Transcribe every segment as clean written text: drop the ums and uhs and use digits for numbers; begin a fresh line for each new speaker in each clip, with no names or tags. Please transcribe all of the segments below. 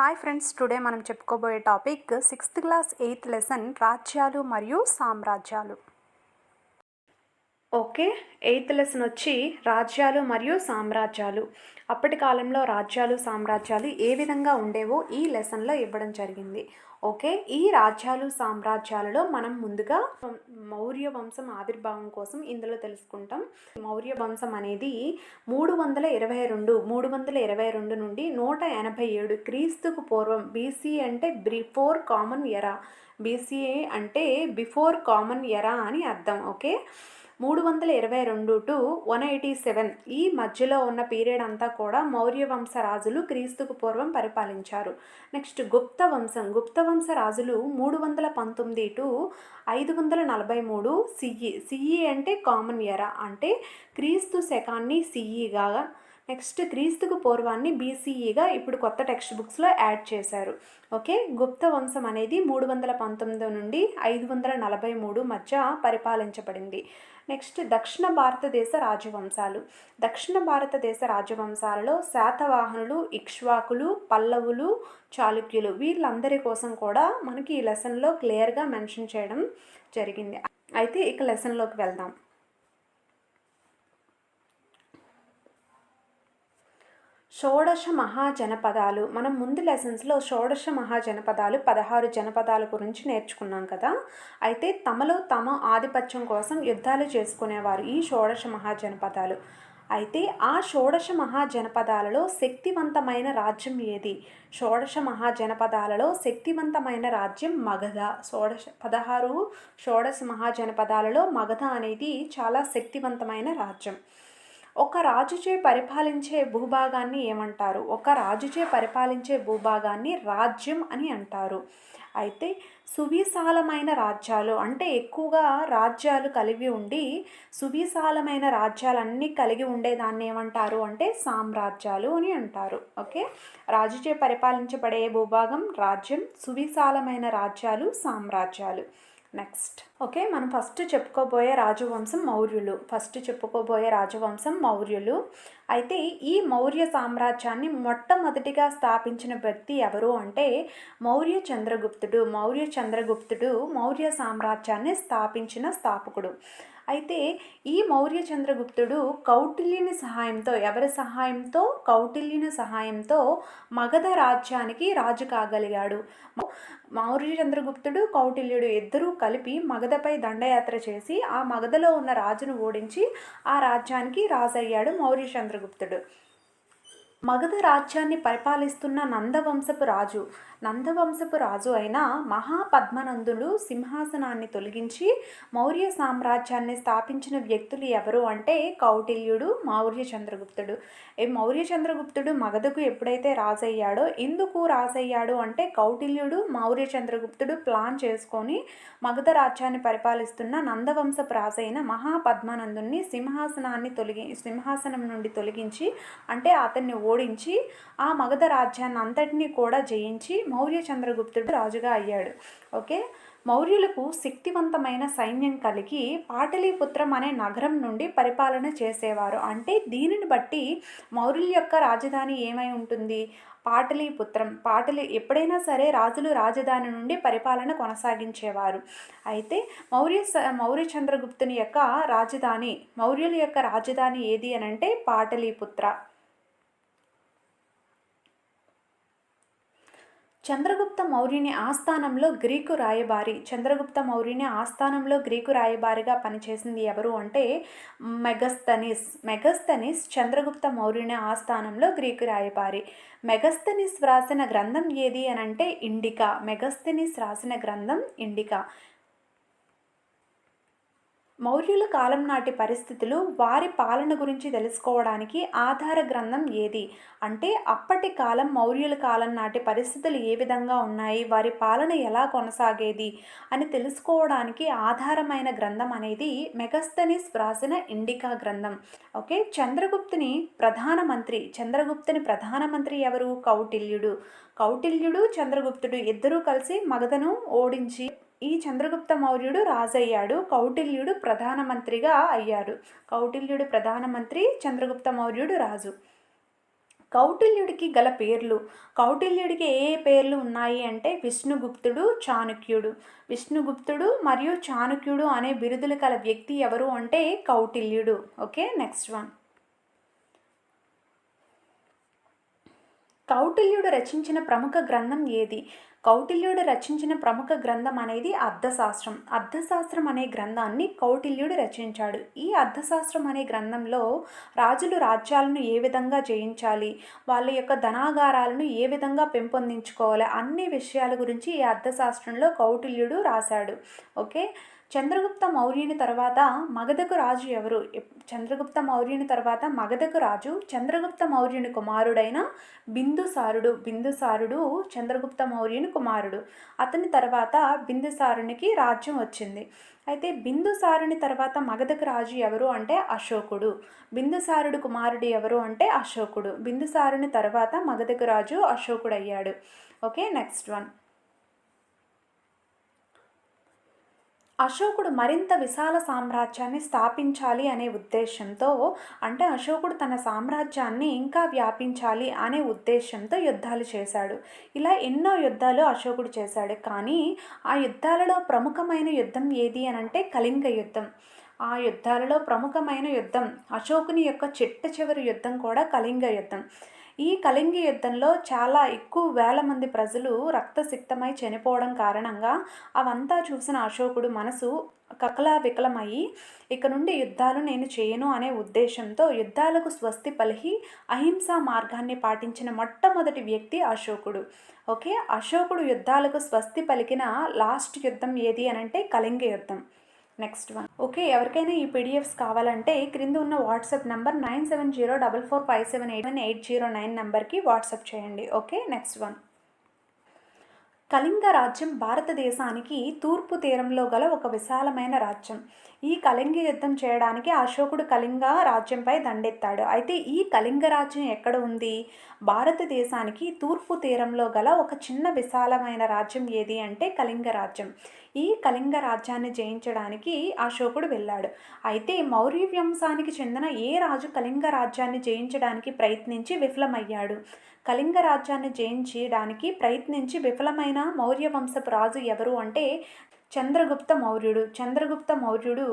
Hi friends, today మనం చెప్పుకోబోయే topic 6th class 8th lesson రాజ్యాలు మరియు సామ్రాజ్యాలు. ఓకే, 8th లెసన్ వచ్చి రాజ్యాలు మరియు సామ్రాజ్యాలు. అప్పటి కాలంలో రాజ్యాలు సామ్రాజ్యాలు ఏ విధంగా ఉండేవో ఈ లెసన్లో ఇవ్వడం జరిగింది. ఓకే, ఈ రాజ్యాలు సామ్రాజ్యాలలో మనం ముందుగా మౌర్య వంశం ఆవిర్భావం కోసం ఇందులో తెలుసుకుంటాం. మౌర్య వంశం అనేది 322 నుండి 187 క్రీస్తుకు పూర్వం, బీసీ అంటే బిఫోర్ కామన్ ఎరా, బీసీఏ అంటే బిఫోర్ కామన్ ఎరా అని అర్థం. ఓకే, 322 to 187 ఈ మధ్యలో ఉన్న పీరియడ్ అంతా కూడా మౌర్య వంశ రాజులు క్రీస్తుకు పూర్వం పరిపాలించారు. నెక్స్ట్ గుప్త వంశ రాజులు 319 to 543 సిఈ అంటే కామన్ ఎరా, అంటే క్రీస్తు శకాన్ని సిఈగా, నెక్స్ట్ క్రీస్తుకు పూర్వాన్ని బీసీఈగా ఇప్పుడు కొత్త టెక్స్ట్ బుక్స్లో యాడ్ చేశారు. ఓకే, గుప్త వంశం అనేది 319 నుండి 543 మధ్య పరిపాలించబడింది. నెక్స్ట్ దక్షిణ భారతదేశ రాజవంశాలలో శాతవాహనులు, ఇక్ష్వాకులు, పల్లవులు, చాళుక్యులు వీళ్ళందరి కోసం కూడా మనకి ఈ లెసన్లో క్లియర్గా మెన్షన్ చేయడం జరిగింది. అయితే ఇక లెసన్లోకి వెళ్దాం. షోడశ మహాజనపదాలు. మనం ముందు లెసన్స్లో షోడశ మహాజనపదాలు 16 జనపదాల గురించి నేర్చుకున్నాం కదా. అయితే తమలో తమ ఆధిపత్యం కోసం యుద్ధాలు చేసుకునేవారు ఈ షోడశ మహాజనపదాలు. అయితే ఆ షోడశ మహాజనపదాలలో శక్తివంతమైన రాజ్యం ఏది? షోడశ మహాజనపదాలలో శక్తివంతమైన రాజ్యం మగధ. 16 షోడశ మహాజనపదాలలో మగధ అనేది చాలా శక్తివంతమైన రాజ్యం. ఒక రాజుచే పరిపాలించే భూభాగాన్ని ఏమంటారు? రాజ్యం అని అంటారు. అయితే సువిశాలమైన రాజ్యాలు అంటే ఎక్కువగా రాజ్యాలు కలిగి ఉండి సువిశాలమైన రాజ్యాలన్నీ కలిగి ఉండేదాన్ని ఏమంటారు అంటే సామ్రాజ్యాలు అని అంటారు. ఓకే, రాజుచే పరిపాలించబడే భూభాగం రాజ్యం, సువిశాలమైన రాజ్యాలు సామ్రాజ్యాలు. నెక్స్ట్ ఓకే, మనం ఫస్ట్ చెప్పుకోబోయే రాజవంశం మౌర్యులు. అయితే ఈ మౌర్య సామ్రాజ్యాన్ని మొట్టమొదటిగా స్థాపించిన వ్యక్తి ఎవరు అంటే మౌర్య చంద్రగుప్తుడు మౌర్య సామ్రాజ్యాన్ని స్థాపించిన స్థాపకుడు. అయితే ఈ మౌర్య చంద్రగుప్తుడు కౌటిల్యుని సహాయంతో మగధ రాజ్యానికి రాజు కాగలిగాడు. మౌర్య చంద్రగుప్తుడు, కౌటిల్యుడు ఇద్దరూ కలిపి మగధపై దండయాత్ర చేసి ఆ మగధలో ఉన్న రాజును ఓడించి ఆ రాజ్యానికి రాజయ్యాడు మౌర్య చంద్రగుప్తుడు. మగధ రాజ్యాన్ని పరిపాలిస్తున్న నందవంశపు రాజు అయిన మహాపద్మనందుడు సింహాసనాన్ని తొలగించి మౌర్య సామ్రాజ్యాన్ని స్థాపించిన వ్యక్తులు ఎవరు అంటే కౌటిల్యుడు, మౌర్య చంద్రగుప్తుడు. మౌర్య చంద్రగుప్తుడు మగధకు ఎప్పుడైతే రాజయ్యాడో, ఎందుకు రాజయ్యాడు అంటే కౌటిల్యుడు, మౌర్య చంద్రగుప్తుడు ప్లాన్ చేసుకొని మగధ రాజ్యాన్ని పరిపాలిస్తున్న నందవంశపు రాజైన మహాపద్మనందుని సింహాసనం నుండి తొలగించి, అంటే అతన్ని ఓడించి ఆ మగధ రాజ్యాన్ని అంతటినీ కూడా జయించి మౌర్య చంద్రగుప్తుడు రాజుగా అయ్యాడు. ఓకే, మౌర్యులకు శక్తివంతమైన సైన్యం కలిగి పాటలీపుత్రం అనే నగరం నుండి పరిపాలన చేసేవారు. అంటే దీనిని బట్టి మౌర్యుల యొక్క రాజధాని ఏమై ఉంటుంది? పాటలీపుత్రం. ఎప్పుడైనా సరే రాజులు రాజధాని నుండి పరిపాలన కొనసాగించేవారు. అయితే మౌర్య చంద్రగుప్తుని యొక్క మౌర్యుల యొక్క రాజధాని ఏది అని అంటే పాటలీపుత్ర. చంద్రగుప్త మౌర్యుని ఆస్థానంలో గ్రీకు రాయబారిగా పనిచేసింది ఎవరు అంటే మెగస్తనిస్ చంద్రగుప్త మౌర్యుని ఆస్థానంలో గ్రీకు రాయబారి. మెగస్తనిస్ వ్రాసిన గ్రంథం ఏది అని అంటే ఇండికా. మౌర్యుల కాలం నాటి పరిస్థితులు, వారి పాలన గురించి తెలుసుకోవడానికి ఆధార గ్రంథం ఏది అంటే అప్పటి కాలం మౌర్యుల కాలం నాటి పరిస్థితులు ఏ విధంగా ఉన్నాయి, వారి పాలన ఎలా కొనసాగేది అని తెలుసుకోవడానికి ఆధారమైన గ్రంథం అనేది మెగస్తనిస్ వ్రాసిన ఇండికా గ్రంథం. ఓకే, చంద్రగుప్తుని ప్రధానమంత్రి ఎవరు? కౌటిల్యుడు చంద్రగుప్తుడు ఇద్దరూ కలిసి మగధను ఓడించి ఈ చంద్రగుప్త మౌర్యుడు రాజయ్యాడు, కౌటిల్యుడు ప్రధానమంత్రిగా అయ్యాడు. చంద్రగుప్త మౌర్యుడు రాజు. కౌటిల్యుడికి గల పేర్లు. కౌటిల్యుడికి ఏ ఏ పేర్లు ఉన్నాయి అంటే విష్ణుగుప్తుడు, చాణక్యుడు. విష్ణుగుప్తుడు మరియు చాణక్యుడు అనే బిరుదులు గల వ్యక్తి ఎవరు అంటే కౌటిల్యుడు. Okay, next one. కౌటిల్యుడు రచించిన ప్రముఖ గ్రంథం ఏది? కౌటిల్యుడు రచించిన ప్రముఖ గ్రంథం అనేది అర్థశాస్త్రం. అర్థశాస్త్రం అనే గ్రంథాన్ని కౌటిల్యుడు రచించాడు. ఈ అర్థశాస్త్రం అనే గ్రంథంలో రాజులు రాజ్యాలను ఏ విధంగా జయించాలి, వాళ్ళ యొక్క ధనాగారాలను ఏ విధంగా పెంపొందించుకోవాలి, అన్ని విషయాల గురించి ఈ అర్థశాస్త్రంలో కౌటిల్యుడు రాశాడు. ఓకే, చంద్రగుప్త మౌర్యుని తర్వాత మగధకు రాజు ఎవరు? చంద్రగుప్త మౌర్యుని తర్వాత మగధకు రాజు చంద్రగుప్త మౌర్యుని కుమారుడైన బిందుసారుడు. బిందుసారుడు చంద్రగుప్త మౌర్యుని కుమారుడు. అతని తర్వాత బిందుసారునికి రాజ్యం వచ్చింది. అయితే బిందుసారుని తర్వాత మగధకు రాజు ఎవరు అంటే అశోకుడు. బిందుసారుడు కుమారుడు ఎవరు అంటే అశోకుడు. బిందుసారుని తర్వాత మగధకు రాజు అశోకుడు అయ్యాడు. Okay, next one. అశోకుడు మరింత విశాల సామ్రాజ్యాన్ని స్థాపించాలి అనే ఉద్దేశంతో, అంటే అశోకుడు తన సామ్రాజ్యాన్ని ఇంకా వ్యాపించాలి అనే ఉద్దేశంతో యుద్ధాలు చేశాడు. ఇలా ఎన్నో యుద్ధాలు అశోకుడు చేశాడు. కానీ ఆ యుద్ధాలలో ప్రముఖమైన యుద్ధం ఏది అని అంటే కళింగ యుద్ధం. ఆ యుద్ధాలలో ప్రముఖమైన యుద్ధం, అశోకుని యొక్క చిట్ట చివరి యుద్ధం కూడా కళింగ యుద్ధం. ఈ కళింగ యుద్ధంలో చాలా ఎక్కువ వేల మంది ప్రజలు రక్తసిక్తమై చనిపోవడం కారణంగా అవంతా చూసిన అశోకుడు మనసు కకలావికలమయ్యి ఇక నుండి యుద్ధాలు నేను చేయను అనే ఉద్దేశంతో యుద్ధాలకు స్వస్తి పలికి అహింసా మార్గాన్ని పాటించిన మొట్టమొదటి వ్యక్తి అశోకుడు. ఓకే, అశోకుడు యుద్ధాలకు స్వస్తి పలికిన లాస్ట్ యుద్ధం ఏది అని అంటే కళింగ యుద్ధం. Next one. ఓకే, ఎవరికైనా ఈ పీడిఎఫ్స్ కావాలంటే క్రింద ఉన్న వాట్సాప్ నెంబర్ 970445780809 నెంబర్కి వాట్సాప్ చేయండి. Okay, next one. కళింగ రాజ్యం భారతదేశానికి తూర్పు తీరంలో గల ఒక విశాలమైన రాజ్యం. ఈ కళింగ యుద్ధం చేయడానికి అశోకుడు కళింగ రాజ్యంపై దండెత్తాడు. అయితే ఈ కళింగ రాజ్యం ఎక్కడ ఉంది? భారతదేశానికి తూర్పు తీరంలో గల ఒక చిన్న విశాలమైన రాజ్యం ఏది అంటే కళింగ రాజ్యం. ఈ కళింగ రాజ్యాన్ని జయించడానికి అశోకుడు వెళ్ళాడు. అయితే మౌర్య వంశానికి చెందిన ఏ రాజు కళింగ రాజ్యాన్ని జయించడానికి ప్రయత్నించి విఫలమయ్యాడు? కళింగ రాజ్యాన్ని జయించడానికి ప్రయత్నించి విఫలమైన మౌర్య వంశపు రాజు ఎవరు అంటే చంద్రగుప్త మౌర్యుడు. చంద్రగుప్త మౌర్యుడు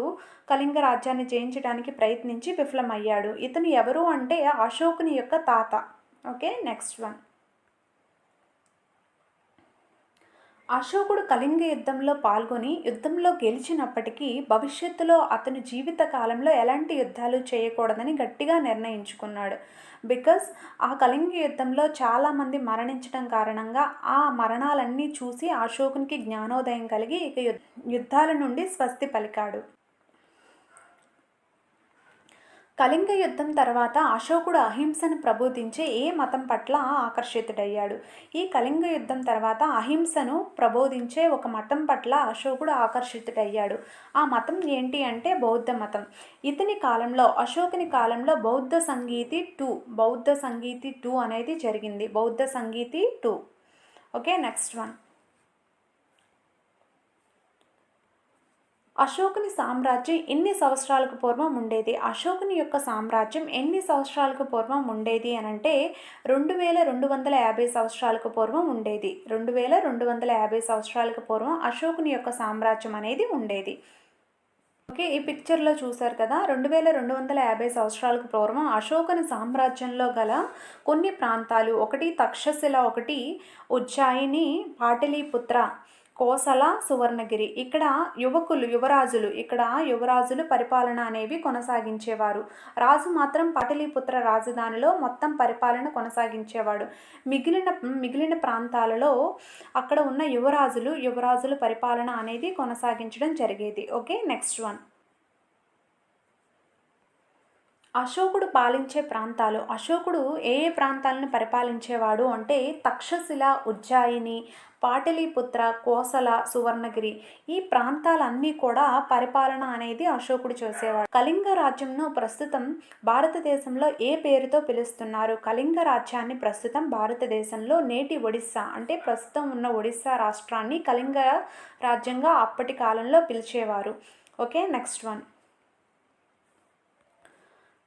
కళింగ రాజ్యాన్ని జయించడానికి ప్రయత్నించి విఫలమయ్యాడు. ఇతను ఎవరు అంటే అశోకుని యొక్క తాత. Okay, next one. అశోకుడు కళింగ యుద్ధంలో పాల్గొని యుద్ధంలో గెలిచినప్పటికీ భవిష్యత్తులో అతని జీవిత కాలంలో ఎలాంటి యుద్ధాలు చేయకూడదని గట్టిగా నిర్ణయించుకున్నాడు. బికాస్ ఆ కళింగ యుద్ధంలో చాలామంది మరణించడం కారణంగా ఆ మరణాలన్నీ చూసి అశోకునికి జ్ఞానోదయం కలిగి ఇక యుద్ధాల నుండి స్వస్తి పలికాడు. కళింగ యుద్ధం తర్వాత అశోకుడు అహింసను ప్రబోధించే ఏ మతం పట్ల ఆకర్షితుడయ్యాడు? ఈ కళింగ యుద్ధం తర్వాత అహింసను ప్రబోధించే ఒక మతం పట్ల అశోకుడు ఆకర్షితుడయ్యాడు. ఆ మతం ఏంటి అంటే బౌద్ధ మతం. ఇతని కాలంలో, అశోకుని కాలంలో బౌద్ధ సంగీతి 2 అనేది జరిగింది. బౌద్ధ సంగీతి 2. Okay, next one. అశోకుని సామ్రాజ్యం ఎన్ని సంవత్సరాలకు పూర్వం ఉండేది? అశోకుని యొక్క సామ్రాజ్యం ఎన్ని సంవత్సరాలకు పూర్వం ఉండేది అని అంటే 2250 సంవత్సరాలకు పూర్వం ఉండేది. 2250 సంవత్సరాలకు పూర్వం అశోకుని యొక్క సామ్రాజ్యం అనేది ఉండేది. ఓకే, ఈ పిక్చర్లో చూసారు కదా, 2250 సంవత్సరాలకు పూర్వం అశోకుని సామ్రాజ్యంలో గల కొన్ని ప్రాంతాలు, ఒకటి తక్షశిల, ఒకటి ఉజ్జాయిని, పాటలీపుత్ర, కోసల, సువర్ణగిరి. ఇక్కడ యువరాజులు పరిపాలన అనేవి కొనసాగించేవారు. రాజు మాత్రం పాటలీపుత్ర రాజధానిలో మొత్తం పరిపాలన కొనసాగించేవాడు. మిగిలిన ప్రాంతాలలో అక్కడ ఉన్న యువరాజులు పరిపాలన అనేది కొనసాగించడం జరిగేది. Okay, next one. అశోకుడు పాలించే ప్రాంతాలు. అశోకుడు ఏ ప్రాంతాలను పరిపాలించేవాడు అంటే తక్షశిల, ఉజ్జాయిని, పాటలీపుత్ర, కోసల, సువర్ణగిరి. ఈ ప్రాంతాలన్నీ కూడా పరిపాలన అనేది అశోకుడు చేసేవాడు. కళింగ రాజ్యంను ప్రస్తుతం భారతదేశంలో ఏ పేరుతో పిలుస్తున్నారు? కళింగ రాజ్యాన్ని ప్రస్తుతం భారతదేశంలో నేటి ఒడిస్సా, అంటే ప్రస్తుతం ఉన్న ఒడిస్సా రాష్ట్రాన్ని కళింగ రాజ్యంగా అప్పటి కాలంలో పిలిచేవారు. Okay, next one.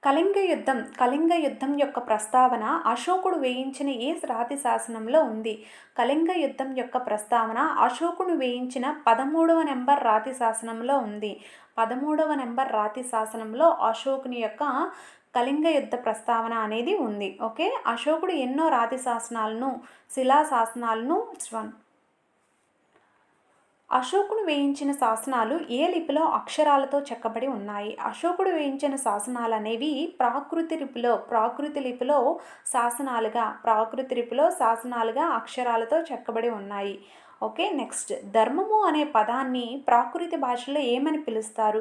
కళింగ యుద్ధం యొక్క ప్రస్తావన అశోకుడు వేయించిన ఏ రాతి శాసనంలో ఉంది? కళింగ యుద్ధం యొక్క ప్రస్తావన అశోకుడు వేయించిన 13వ నెంబర్ రాతి శాసనంలో ఉంది. 13వ నెంబర్ రాతి శాసనంలో అశోకుని యొక్క కళింగ యుద్ధ ప్రస్తావన అనేది ఉంది. ఓకే, అశోకుడు ఎన్నో రాతి శాసనాలను, శిలా శాసనాలను అశోకుడు వేయించిన శాసనాలు ఏ లిపిలో అక్షరాలతో చెక్కబడి ఉన్నాయి? అశోకుడు వేయించిన శాసనాలు అనేవి ప్రాకృతి లిపిలో శాసనాలుగా అక్షరాలతో చెక్కబడి ఉన్నాయి. ఓకే, నెక్స్ట్, ధర్మము అనే పదాన్ని ప్రాకృతి భాషలో ఏమని పిలుస్తారు?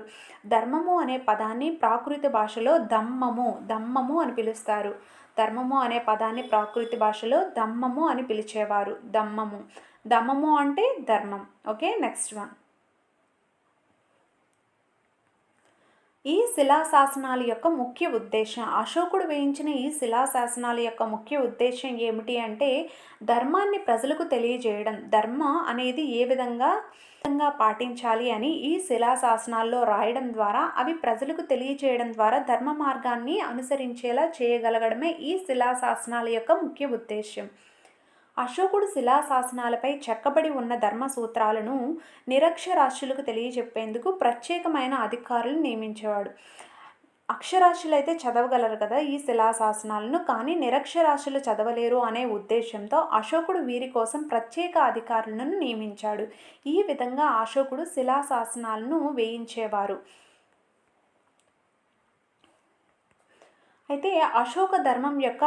ధర్మము అనే పదాన్ని ప్రాకృతి భాషలో దమ్మము అని పిలుస్తారు. ధర్మము అనే పదాన్ని ప్రాకృతి భాషలో దమ్మము అని పిలిచేవారు. దమ్మము అంటే ధర్మం. Okay, next one. ఈ శిలాశాసనాల యొక్క ముఖ్య ఉద్దేశం, అశోకుడు వేయించిన ఈ శిలాశాసనాల యొక్క ముఖ్య ఉద్దేశం ఏమిటి అంటే ధర్మాన్ని ప్రజలకు తెలియజేయడం. ధర్మం అనేది ఏ విధంగా పాటించాలి అని ఈ శిలాశాసనాల్లో రాయడం ద్వారా, అవి ప్రజలకు తెలియజేయడం ద్వారా ధర్మ మార్గాన్ని అనుసరించేలా చేయగలగడమే ఈ శిలాశాసనాల యొక్క ముఖ్య ఉద్దేశం. అశోకుడు శిలాశాసనాలపై చెక్కబడి ఉన్న ధర్మ సూత్రాలను నిరక్షరాస్యులకు తెలియజెప్పేందుకు ప్రత్యేకమైన అధికారులను నియమించేవాడు. అక్షరాస్యులు అయితే చదవగలరు కదా ఈ శిలాశాసనాలను, కానీ నిరక్షరాస్యులు చదవలేరు అనే ఉద్దేశంతో అశోకుడు వీరి కోసం ప్రత్యేక అధికారులను నియమించాడు. ఈ విధంగా అశోకుడు శిలాశాసనాలను వేయించేవారు. అయితే అశోక ధర్మం యొక్క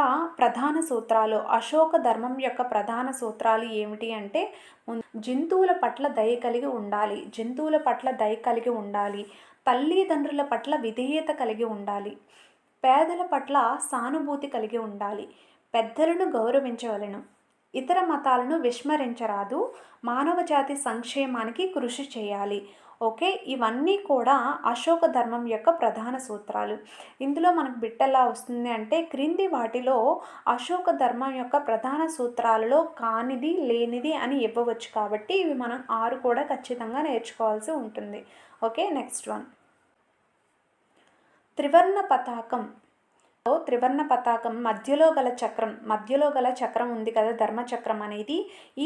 ప్రధాన సూత్రాలు ఏమిటి అంటే జంతువుల పట్ల దయ కలిగి ఉండాలి. తల్లిదండ్రుల పట్ల విధేయత కలిగి ఉండాలి. పేదల పట్ల సానుభూతి కలిగి ఉండాలి. పెద్దలను గౌరవించవలెను. ఇతర మతాలను విస్మరించరాదు. మానవ జాతి సంక్షేమానికి కృషి చేయాలి. ఓకే, ఇవన్నీ కూడా అశోక ధర్మం యొక్క ప్రధాన సూత్రాలు. ఇందులో మనకు బిట్టెలా వస్తుంది అంటే క్రింది వాటిలో అశోక ధర్మం యొక్క ప్రధాన సూత్రాలలో కానిది లేనిది అని ఇవ్వవచ్చు. కాబట్టి ఇవి మనం 6 కూడా ఖచ్చితంగా నేర్చుకోవాల్సి ఉంటుంది. Okay, next one. త్రివర్ణ పతాకం మధ్యలో గల చక్రం ఉంది కదా, ధర్మచక్రం అనేది.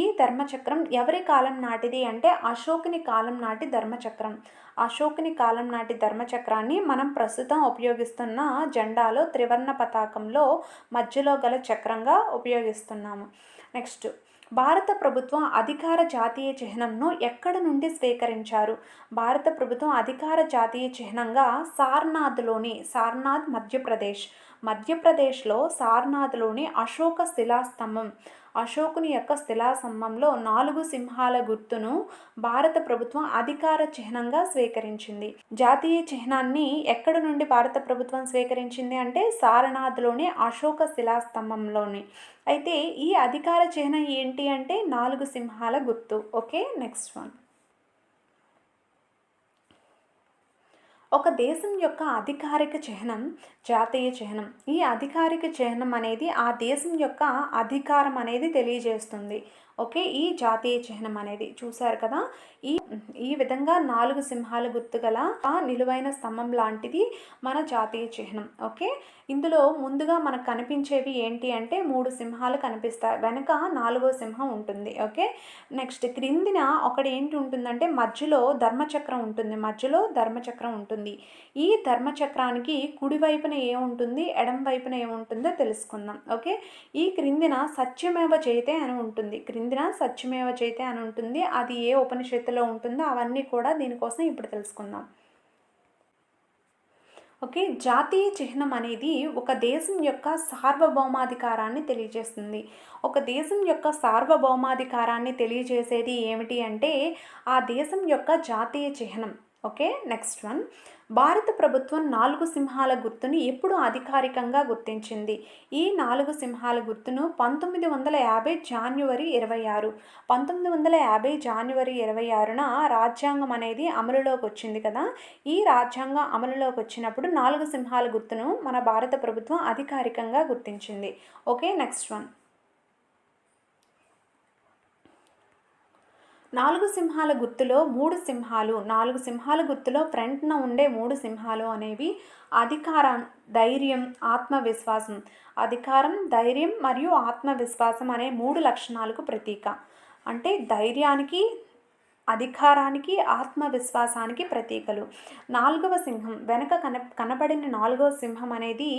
ఈ ధర్మచక్రం ఎవరి కాలం నాటిది అంటే అశోకుని కాలం నాటి ధర్మచక్రం. అశోకుని కాలం నాటి ధర్మచక్రాన్ని మనం ప్రస్తుతం ఉపయోగిస్తున్న జెండాలో త్రివర్ణ పతాకంలో మధ్యలో గల చక్రంగా ఉపయోగిస్తున్నాము. నెక్స్ట్, భారత ప్రభుత్వం అధికార జాతీయ చిహ్నంను ఎక్కడ నుండి స్వీకరించారు? భారత ప్రభుత్వం అధికార జాతీయ చిహ్నంగా సార్నాథ్ మధ్యప్రదేశ్లో సార్నాథ్లోని అశోకుని యొక్క శిలాస్తంభంలో 4 సింహాల గుర్తును భారత ప్రభుత్వం అధికార చిహ్నంగా స్వీకరించింది. జాతీయ చిహ్నాన్ని ఎక్కడ నుండి భారత ప్రభుత్వం స్వీకరించింది అంటే సారనాథ్లోని అశోక శిలాస్తంభంలోని. అయితే ఈ అధికార చిహ్నం ఏంటి అంటే 4 సింహాల గుర్తు. Okay, next one. ఒక దేశం యొక్క అధికారిక చిహ్నం జాతీయ చిహ్నం. ఈ అధికారిక చిహ్నం అనేది ఆ దేశం యొక్క అధికారం అనేది తెలియజేస్తుంది. ఓకే, ఈ జాతీయ చిహ్నం అనేది చూసారు కదా, ఈ విధంగా 4 సింహాల గుర్తు గల నిలువైన స్తంభం లాంటిది మన జాతీయ చిహ్నం. ఓకే, ఇందులో ముందుగా మనకు కనిపించేవి ఏంటి అంటే 3 సింహాలు కనిపిస్తాయి, వెనక 4వ సింహం ఉంటుంది. ఓకే, నెక్స్ట్ క్రిందిన ఒకటి ఏంటి ఉంటుందంటే మధ్యలో ధర్మచక్రం ఉంటుంది. ఈ ధర్మచక్రానికి కుడివైపున ఏముంటుంది, ఎడం వైపున ఏముంటుందో తెలుసుకుందాం. ఓకే, ఈ క్రిందిన సత్యమేవ జయతే అని ఉంటుంది. అది ఏ ఉపనిషత్తులో ఉంటుందో అవన్నీ కూడా దీనికోసం ఇప్పుడు తెలుసుకుందాం. ఓకే, జాతీయ చిహ్నం అనేది ఒక దేశం యొక్క సార్వభౌమాధికారాన్ని తెలియజేస్తుంది. ఒక దేశం యొక్క సార్వభౌమాధికారాన్ని తెలియజేసేది ఏమిటి అంటే ఆ దేశం యొక్క జాతీయ చిహ్నం. Okay, next one. భారత ప్రభుత్వం 4 సింహాల గుర్తును ఎప్పుడు అధికారికంగా గుర్తించింది? ఈ 4 సింహాల గుర్తును 1950 జాన్యువరి 26న రాజ్యాంగం అనేది అమలులోకి వచ్చింది కదా. ఈ రాజ్యాంగం అమలులోకి వచ్చినప్పుడు 4 సింహాల గుర్తును మన భారత ప్రభుత్వం అధికారికంగా గుర్తించింది. Okay, next one. 4 సింహాల గుర్తులో 3 సింహాలు, 4 సింహాల గుర్తులో ఫ్రంట్‌న ఉండే 3 సింహాలు అనేవి అధికారం, ధైర్యం, ఆత్మవిశ్వాసం. అధికారం, ధైర్యం మరియు ఆత్మవిశ్వాసం అనే 3 లక్షణాలకు ప్రతీక. అంటే ధైర్యానికి, అధికారానికి, ఆత్మవిశ్వాసానికి ప్రతీకలు. 4వ సింహం వెనక కనబడిన 4వ సింహం అనేది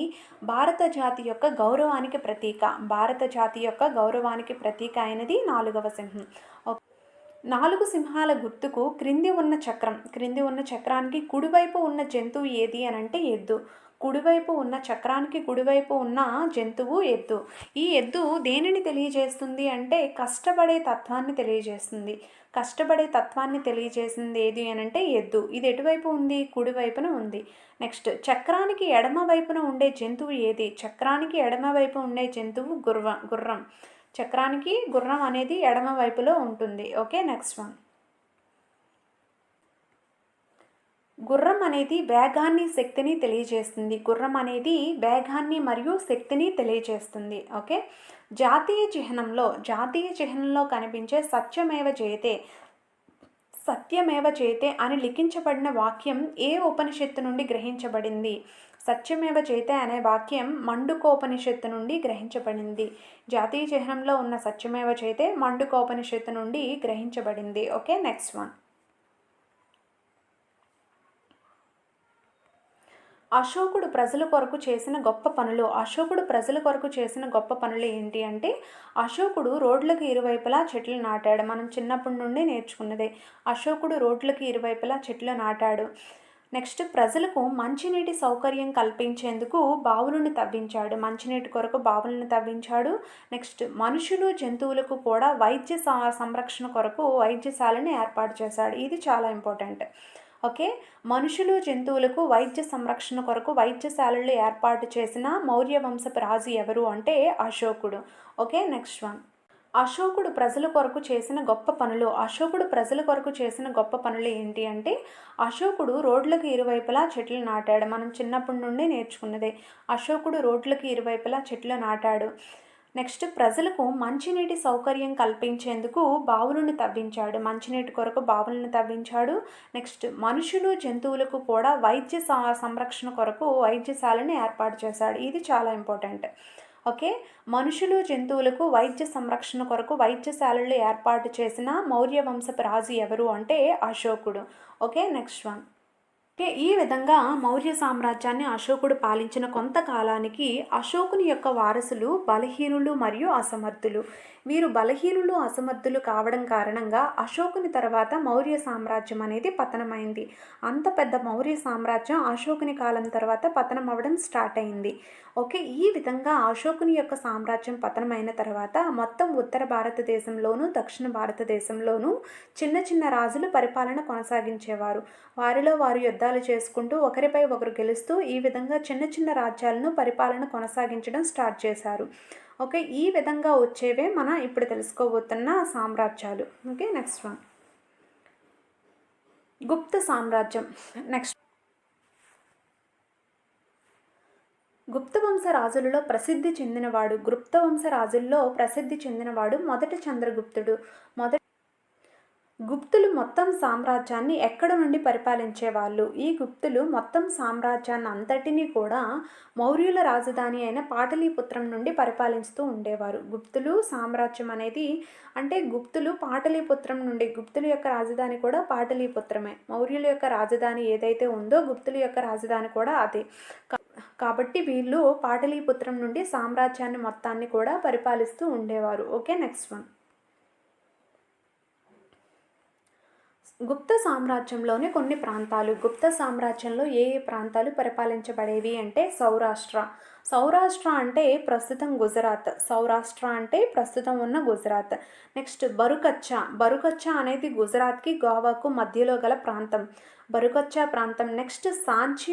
భారత జాతి యొక్క గౌరవానికి ప్రతీక. భారత జాతి యొక్క గౌరవానికి ప్రతీక అయినది 4వ సింహం. 4 సింహాల గుర్తుకు క్రింది ఉన్న చక్రానికి కుడివైపు ఉన్న జంతువు ఏది అని అంటే ఎద్దు. కుడివైపు ఉన్న చక్రానికి కుడివైపు ఉన్న జంతువు ఎద్దు. ఈ ఎద్దు దేనిని తెలియజేస్తుంది అంటే కష్టపడే తత్వాన్ని తెలియజేస్తుంది. కష్టపడే తత్వాన్ని తెలియజేసింది ఏది అని అంటే ఎద్దు. ఇది ఎటువైపు ఉంది? కుడివైపున ఉంది. నెక్స్ట్, చక్రానికి ఎడమ వైపున ఉండే జంతువు ఏది? చక్రానికి ఎడమ వైపు ఉండే జంతువు గుర్రం. చక్రానికి గుర్రం అనేది ఎడమ వైపులో ఉంటుంది. Okay, next one. గుర్రం అనేది వేగాన్ని, శక్తిని తెలియజేస్తుంది. గుర్రం అనేది వేగాన్ని మరియు శక్తిని తెలియజేస్తుంది. ఓకే, జాతీయ చిహ్నంలో కనిపించే సత్యమేవ జయతే అని లిఖించబడిన వాక్యం ఏ ఉపనిషత్తు నుండి గ్రహించబడింది? సత్యమేవ జయతే అనే వాక్యం మండుకోపనిషత్తు నుండి గ్రహించబడింది. జాతీయ చిహ్నంలో ఉన్న సత్యమేవ జయతే మండుకోపనిషత్తు నుండి గ్రహించబడింది. Okay, next one. అశోకుడు ప్రజల కొరకు చేసిన గొప్ప పనులు ఏంటి అంటే అశోకుడు రోడ్లకు ఇరువైపులా చెట్లు నాటాడు. మనం చిన్నప్పటి నుండి నేర్చుకున్నదే. అశోకుడు రోడ్లకు ఇరువైపులా చెట్లు నాటాడు. నెక్స్ట్, ప్రజలకు మంచినీటి సౌకర్యం కల్పించేందుకు బావులను తవ్వించాడు. మంచినీటి కొరకు బావులను తవ్వించాడు. నెక్స్ట్, మనుషులు జంతువులకు కూడా వైద్య సంరక్షణ కొరకు వైద్యశాలను ఏర్పాటు చేశాడు. ఇది చాలా ఇంపార్టెంట్. ఓకే, మనుషులు జంతువులకు వైద్య సంరక్షణ కొరకు వైద్యశాలలు ఏర్పాటు చేసిన మౌర్య వంశపు రాజు ఎవరు అంటే అశోకుడు. Okay, next one. అశోకుడు ప్రజల కొరకు చేసిన గొప్ప పనులు ఏంటి అంటే అశోకుడు రోడ్లకు ఇరువైపులా చెట్లు నాటాడు. మనం చిన్నప్పటి నుండి నేర్చుకున్నదే. అశోకుడు రోడ్లకు ఇరువైపులా చెట్లు నాటాడు. నెక్స్ట్, ప్రజలకు మంచినీటి సౌకర్యం కల్పించేందుకు బావులను తవ్వించాడు. మంచినీటి కొరకు బావులను తవ్వించాడు. నెక్స్ట్, మనుషులు జంతువులకు కూడా వైద్య సంరక్షణ కొరకు వైద్యశాలను ఏర్పాటు చేశాడు. ఇది చాలా ఇంపార్టెంట్. ఓకే, మనుషులు జంతువులకు వైద్య సంరక్షణ కొరకు వైద్యశాలలు ఏర్పాటు చేసిన మౌర్య వంశపు రాజు ఎవరు అంటే అశోకుడు. Okay, next one. ఓకే, ఈ విధంగా మౌర్య సామ్రాజ్యాన్ని అశోకుడు పాలించిన కొంతకాలానికి అశోకుని యొక్క వారసులు బలహీనులు మరియు అసమర్థులు. వీరు బలహీనులు, అసమర్థులు కావడం కారణంగా అశోకుని తర్వాత మౌర్య సామ్రాజ్యం అనేది పతనమైంది. అంత పెద్ద మౌర్య సామ్రాజ్యం అశోకుని కాలం తర్వాత పతనం అవ్వడం స్టార్ట్ అయింది. ఓకే, ఈ విధంగా అశోకుని యొక్క సామ్రాజ్యం పతనమైన తర్వాత మొత్తం ఉత్తర భారతదేశంలోనూ దక్షిణ భారతదేశంలోనూ చిన్న చిన్న రాజులు పరిపాలన కొనసాగించేవారు. వారిలో వారు యుద్ధాలు చేసుకుంటూ ఒకరిపై ఒకరు గెలుస్తూ ఈ విధంగా చిన్న చిన్న రాజ్యాలను పరిపాలన కొనసాగించడం స్టార్ట్ చేశారు. ఓకే, ఈ విధంగా వచ్చేవే మనం ఇప్పుడు తెలుసుకోబోతున్న సామ్రాజ్యాలు. Okay, next one. గుప్త సామ్రాజ్యం. నెక్స్ట్, గుప్త వంశ రాజుల్లో ప్రసిద్ధి చెందినవాడు మొదటి చంద్రగుప్తుడు. గుప్తులు మొత్తం సామ్రాజ్యాన్ని ఎక్కడ నుండి పరిపాలించేవాళ్ళు? ఈ గుప్తులు మొత్తం సామ్రాజ్యాన్ని అంతటినీ కూడా మౌర్యుల రాజధాని అయిన పాటలీపుత్రం నుండి పరిపాలిస్తూ ఉండేవారు. గుప్తులు సామ్రాజ్యం అనేది అంటే గుప్తులు పాటలీపుత్రం నుండి, గుప్తుల యొక్క రాజధాని కూడా పాటలీపుత్రమే. మౌర్యుల యొక్క రాజధాని ఏదైతే ఉందో గుప్తుల యొక్క రాజధాని కూడా అదే. కాబట్టి వీళ్ళు పాటలీపుత్రం నుండి సామ్రాజ్యాన్ని మొత్తాన్ని కూడా పరిపాలిస్తూ ఉండేవారు. Okay, next one. గుప్త సామ్రాజ్యంలోని కొన్ని ప్రాంతాలు. గుప్త సామ్రాజ్యంలో ఏ ప్రాంతాలు పరిపాలించబడేవి అంటే సౌరాష్ట్ర అంటే ప్రస్తుతం గుజరాత్. సౌరాష్ట్ర అంటే ప్రస్తుతం ఉన్న గుజరాత్. నెక్స్ట్, బరుకచ్చా అనేది గుజరాత్కి గోవాకు మధ్యలో గల ప్రాంతం. బరుకచ్చా ప్రాంతం. నెక్స్ట్, సాంచి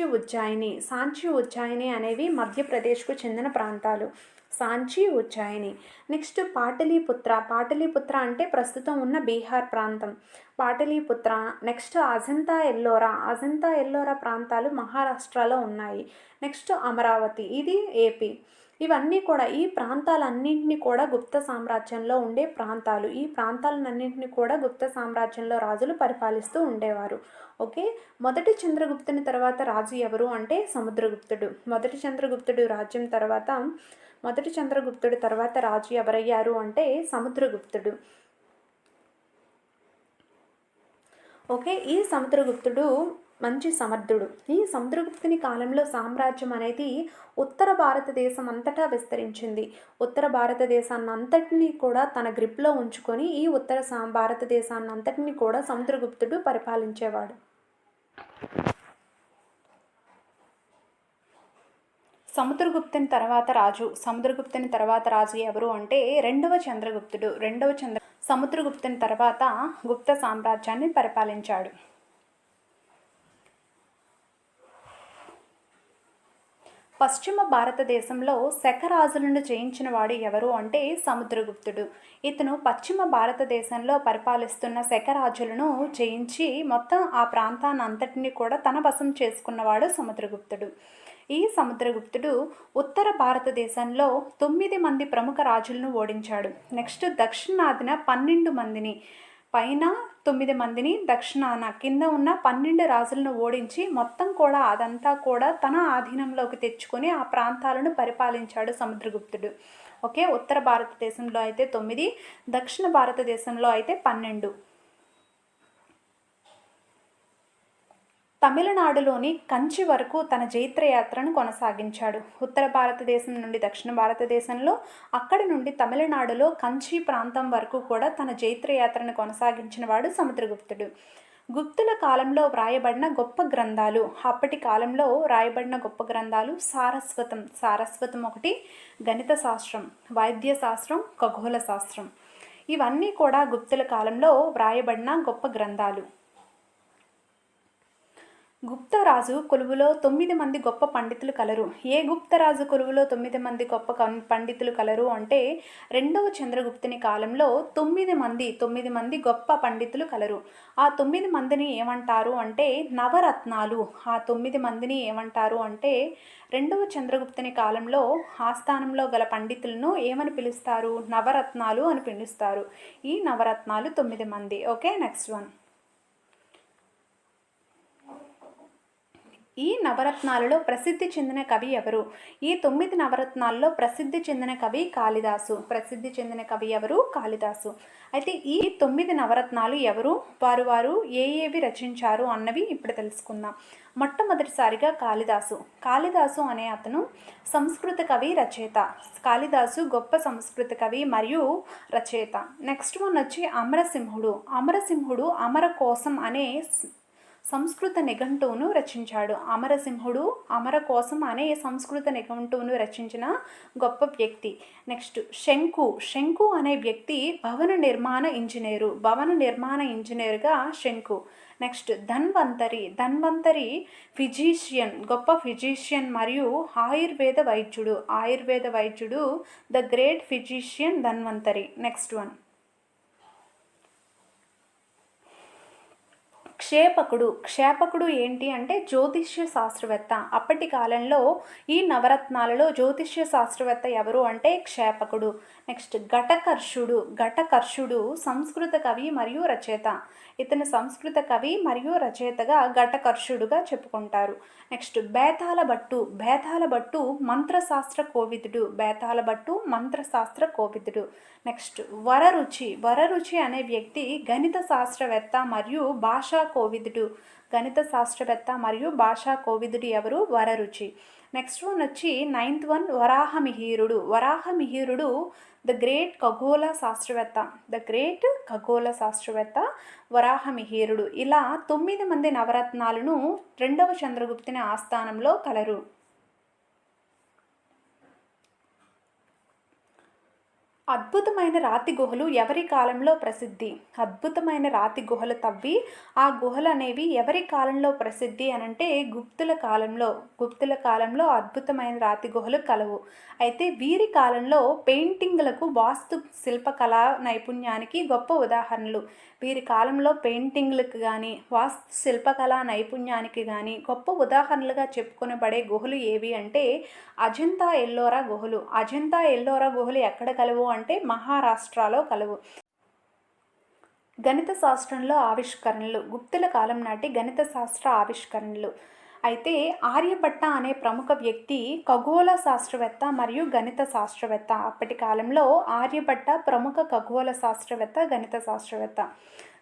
ఉజ్జాయిని అనేవి మధ్యప్రదేశ్కు చెందిన ప్రాంతాలు. సాంచి, ఉజ్జయిని. నెక్స్ట్ పాటలీపుత్ర అంటే ప్రస్తుతం ఉన్న బీహార్ ప్రాంతం. పాటలీపుత్ర. నెక్స్ట్ అజంతా ఎల్లోరా ప్రాంతాలు మహారాష్ట్రలో ఉన్నాయి. నెక్స్ట్ అమరావతి, ఇది ఏపీ. ఇవన్నీ కూడా ఈ ప్రాంతాలన్నింటినీ కూడా గుప్త సామ్రాజ్యంలో ఉండే ప్రాంతాలు. ఈ ప్రాంతాలన్నింటినీ కూడా గుప్త సామ్రాజ్యంలో రాజులు పరిపాలిస్తూ ఉండేవారు. ఓకే. మొదటి చంద్రగుప్తుని తర్వాత రాజు ఎవరు అంటే సముద్రగుప్తుడు. మొదటి చంద్రగుప్తుడు తర్వాత రాజు ఎవరయ్యారు అంటే సముద్రగుప్తుడు. ఓకే. ఈ సముద్రగుప్తుడు మంచి సమర్థుడు. ఈ సముద్రగుప్తుని కాలంలో సామ్రాజ్యం అనేది ఉత్తర భారతదేశం అంతటా విస్తరించింది. ఉత్తర భారతదేశాన్ని అంతటినీ కూడా తన గ్రిప్లో ఉంచుకొని ఈ భారతదేశాన్ని అంతటినీ కూడా సముద్రగుప్తుడు పరిపాలించేవాడు. సముద్రగుప్తుని తర్వాత రాజు ఎవరు అంటే రెండవ చంద్రగుప్తుడు. సముద్రగుప్తుని తర్వాత గుప్త సామ్రాజ్యాన్ని పరిపాలించాడు. పశ్చిమ భారతదేశంలో శకరాజులను జయించిన వాడు ఎవరు అంటే సముద్రగుప్తుడు. ఇతను పశ్చిమ భారతదేశంలో పరిపాలిస్తున్న శకరాజులను జయించి మొత్తం ఆ ప్రాంతాన్ని అంతటినీ కూడా తన వశం చేసుకున్నవాడు సముద్రగుప్తుడు. ఈ సముద్రగుప్తుడు ఉత్తర భారతదేశంలో 9 మంది ప్రముఖ రాజులను ఓడించాడు. నెక్స్ట్ దక్షిణాదిన 12 మందిని, పైన 9 మందిని, దక్షిణాన కింద ఉన్న 12 రాజులను ఓడించి మొత్తం కూడా అదంతా కూడా తన ఆధీనంలోకి తెచ్చుకొని ఆ ప్రాంతాలను పరిపాలించాడు సముద్రగుప్తుడు. ఓకే. ఉత్తర భారతదేశంలో అయితే 9, దక్షిణ భారతదేశంలో అయితే 12. తమిళనాడులోని కంచి వరకు తన జైత్రయాత్రను కొనసాగించాడు. ఉత్తర భారతదేశం నుండి దక్షిణ భారతదేశంలో, అక్కడి నుండి తమిళనాడులో కంచి ప్రాంతం వరకు కూడా తన జైత్రయాత్రను కొనసాగించిన వాడు సముద్రగుప్తుడు. గుప్తుల కాలంలో వ్రాయబడిన గొప్ప గ్రంథాలు, అప్పటి కాలంలో వ్రాయబడిన గొప్ప గ్రంథాలు సారస్వతం ఒకటి, గణిత శాస్త్రం, వైద్య శాస్త్రం, ఖగోళ శాస్త్రం. ఇవన్నీ కూడా గుప్తుల కాలంలో వ్రాయబడిన గొప్ప గ్రంథాలు. గుప్తరాజు కొలువులో 9 మంది గొప్ప పండితులు కలరు. ఏ గుప్తరాజు కొలువులో 9 మంది గొప్ప పండితులు కలరు అంటే రెండవ చంద్రగుప్తుని కాలంలో 9 మంది గొప్ప పండితులు కలరు. ఆ 9 మందిని ఏమంటారు అంటే నవరత్నాలు. ఆ 9 మందిని ఏమంటారు అంటే రెండవ చంద్రగుప్తుని కాలంలో ఆస్థానంలో గల పండితులను ఏమని పిలుస్తారు? నవరత్నాలు అని పిలుస్తారు. ఈ నవరత్నాలు 9 మంది. ఓకే. Next one. ఈ నవరత్నాలలో ప్రసిద్ధి చెందిన కవి ఎవరు? ఈ 9 నవరత్నాల్లో ప్రసిద్ధి చెందిన కవి కాళిదాసు. కాళిదాసు. అయితే ఈ 9 నవరత్నాలు ఎవరు, వారు ఏవి రచించారు అన్నవి ఇప్పుడు తెలుసుకుందాం. మొట్టమొదటిసారిగా కాళిదాసు అనే అతను సంస్కృత కవి, రచయిత. కాళిదాసు గొప్ప సంస్కృత కవి మరియు రచయిత. నెక్స్ట్ వన్ వచ్చి అమరసింహుడు అమర కోసం అనే సంస్కృత నిఘంటువును రచించాడు. అమర కోసం అనే సంస్కృత నిఘంటువును రచించిన గొప్ప వ్యక్తి. నెక్స్ట్ శంకు అనే వ్యక్తి భవన నిర్మాణ ఇంజనీరుగా శంకు. నెక్స్ట్ ధన్వంతరి ఫిజీషియన్, గొప్ప ఫిజీషియన్ మరియు ఆయుర్వేద వైద్యుడు the great physician Dhanvantari. Next one. క్షేపకుడు ఏంటి అంటే జ్యోతిష్య శాస్త్రవేత్త. అప్పటి కాలంలో ఈ నవరత్నాలలో జ్యోతిష్య శాస్త్రవేత్త ఎవరు అంటే క్షేపకుడు. నెక్స్ట్ ఘటకర్షుడు సంస్కృత కవి మరియు రచయిత. ఇతను సంస్కృత కవి మరియు రచయితగా ఘటకర్షుడుగా చెప్పుకుంటారు. నెక్స్ట్ బేతాళభట్టు మంత్రశాస్త్ర కోవిదుడు. నెక్స్ట్ వరరుచి అనే వ్యక్తి గణిత శాస్త్రవేత్త మరియు భాషా కోవిదుడు ఎవరు? వరరుచి. నెక్స్ట్ వన్ వచ్చి 9th వన్ వరాహమిహిరుడు ద గ్రేట్ ఖగోళ శాస్త్రవేత్త వరాహమిహిరుడు. ఇలా 9 మంది నవరత్నాలను రెండవ చంద్రగుప్తుని ఆస్థానంలో కలరు. అద్భుతమైన రాతి గుహలు ఎవరి కాలంలో ప్రసిద్ధి? అద్భుతమైన రాతి గుహలు తవ్వి ఆ గుహలు అనేవి ఎవరి కాలంలో ప్రసిద్ధి అనంటే గుప్తుల కాలంలో అద్భుతమైన రాతి గుహలు కలవు. అయితే వీరి కాలంలో పెయింటింగ్లకు వాస్తు శిల్పకళా నైపుణ్యానికి గొప్ప ఉదాహరణలు. వీరి కాలంలో పెయింటింగ్లకు కానీ వాస్తు శిల్పకళా నైపుణ్యానికి కానీ గొప్ప ఉదాహరణలుగా చెప్పుకొనబడే గుహలు ఏవి అంటే అజంతా ఎల్లోరా గుహలు. అజంతా ఎల్లోరా గుహలు ఎక్కడ కలవు అంటే మహారాష్ట్రలో కలవు. గణిత శాస్త్రంలో ఆవిష్కరణలు. గుప్తుల కాలం నాటి గణిత శాస్త్ర ఆవిష్కరణలు. అయితే ఆర్యభట్ట అనే ప్రముఖ వ్యక్తి ఖగోళ శాస్త్రవేత్త మరియు గణిత శాస్త్రవేత్త. అప్పటి కాలంలో ఆర్యభట్ట ప్రముఖ ఖగోళ శాస్త్రవేత్త, గణిత శాస్త్రవేత్త.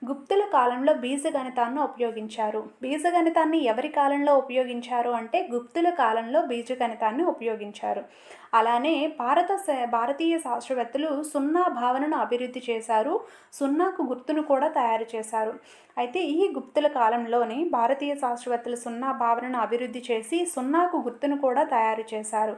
గుప్తుల కాలంలో బీజగణితాన్ని ఉపయోగించారు. బీజగణితాన్ని ఎవరి కాలంలో ఉపయోగించారు అంటే గుప్తుల కాలంలో బీజగణితాన్ని ఉపయోగించారు. అలానే భారతీయ శాస్త్రవేత్తలు సున్నా భావనను అభివృద్ధి చేశారు. సున్నాకు గుర్తును కూడా తయారు చేశారు. అయితే ఈ గుప్తుల కాలంలోని భారతీయ శాస్త్రవేత్తలు సున్నా భావనను అభివృద్ధి చేసి సున్నాకు గుర్తును కూడా తయారు చేశారు.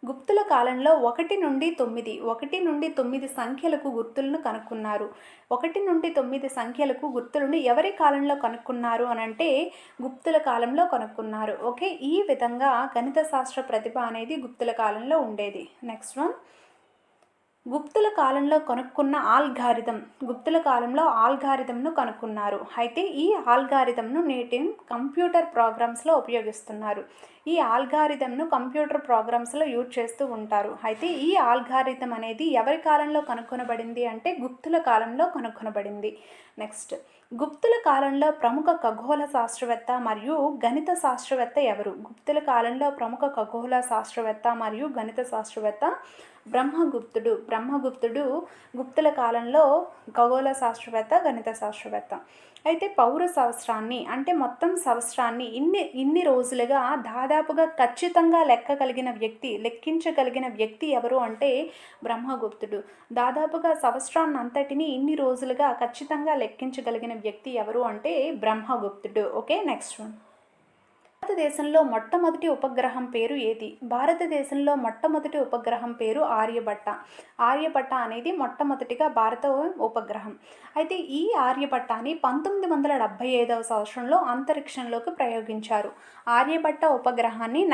గుప్తుల కాలంలో 1 నుండి 9 సంఖ్యలకు గుర్తులను కనుక్కున్నారు. 1 నుండి 9 సంఖ్యలకు గుర్తులను ఎవరి కాలంలో కనుక్కున్నారు అనంటే గుప్తుల కాలంలో కనుక్కున్నారు. ఓకే, ఈ విధంగా గణిత శాస్త్ర ప్రతిభ అనేది గుప్తుల కాలంలో ఉండేది. నెక్స్ట్ వన్, గుప్తుల కాలంలో కనుక్కున్న ఆల్గారిథం. గుప్తుల కాలంలో ఆల్గారిథంను కనుక్కున్నారు. అయితే ఈ ఆల్గారిథంను నేటి కంప్యూటర్ ప్రోగ్రామ్స్లో ఉపయోగిస్తున్నారు. ఈ ఆల్గారిథంను కంప్యూటర్ ప్రోగ్రామ్స్లో యూజ్ చేస్తూ ఉంటారు. అయితే ఈ ఆల్గారిథం అనేది ఎవరి కాలంలో కనుక్కొనబడింది అంటే గుప్తుల కాలంలో కనుక్కొనబడింది. నెక్స్ట్, గుప్తుల కాలంలో ప్రముఖ ఖగోళ శాస్త్రవేత్త మరియు గణిత శాస్త్రవేత్త ఎవరు? గుప్తుల కాలంలో ప్రముఖ ఖగోళ శాస్త్రవేత్త మరియు గణిత శాస్త్రవేత్త బ్రహ్మగుప్తుడు గుప్తుల కాలంలో ఖగోళ శాస్త్రవేత్త, గణిత శాస్త్రవేత్త. అయితే పౌర సంవత్సరాన్ని అంటే మొత్తం సంవత్సరాన్ని ఇన్ని రోజులుగా దాదాపుగా ఖచ్చితంగా లెక్కించగలిగిన వ్యక్తి ఎవరు అంటే బ్రహ్మగుప్తుడు. దాదాపుగా సంవత్సరాన్ని అంతటిని ఇన్ని రోజులుగా ఖచ్చితంగా లెక్కించగలిగిన వ్యక్తి ఎవరు అంటే బ్రహ్మగుప్తుడు. ఓకే, నెక్స్ట్ వన్, భారతదేశంలో మొట్టమొదటి ఉపగ్రహం పేరు ఏది? భారతదేశంలో మొట్టమొదటి ఉపగ్రహం పేరు ఆర్యభట్ట. ఆర్యభట్ట అనేది మొట్టమొదటిగా భారత ఉపగ్రహం. అయితే ఈ ఆర్యభట్టాన్ని 1975వ సంవత్సరంలో అంతరిక్షంలోకి ప్రయోగించారు. ఆర్యభట్ట ఉపగ్రహాన్ని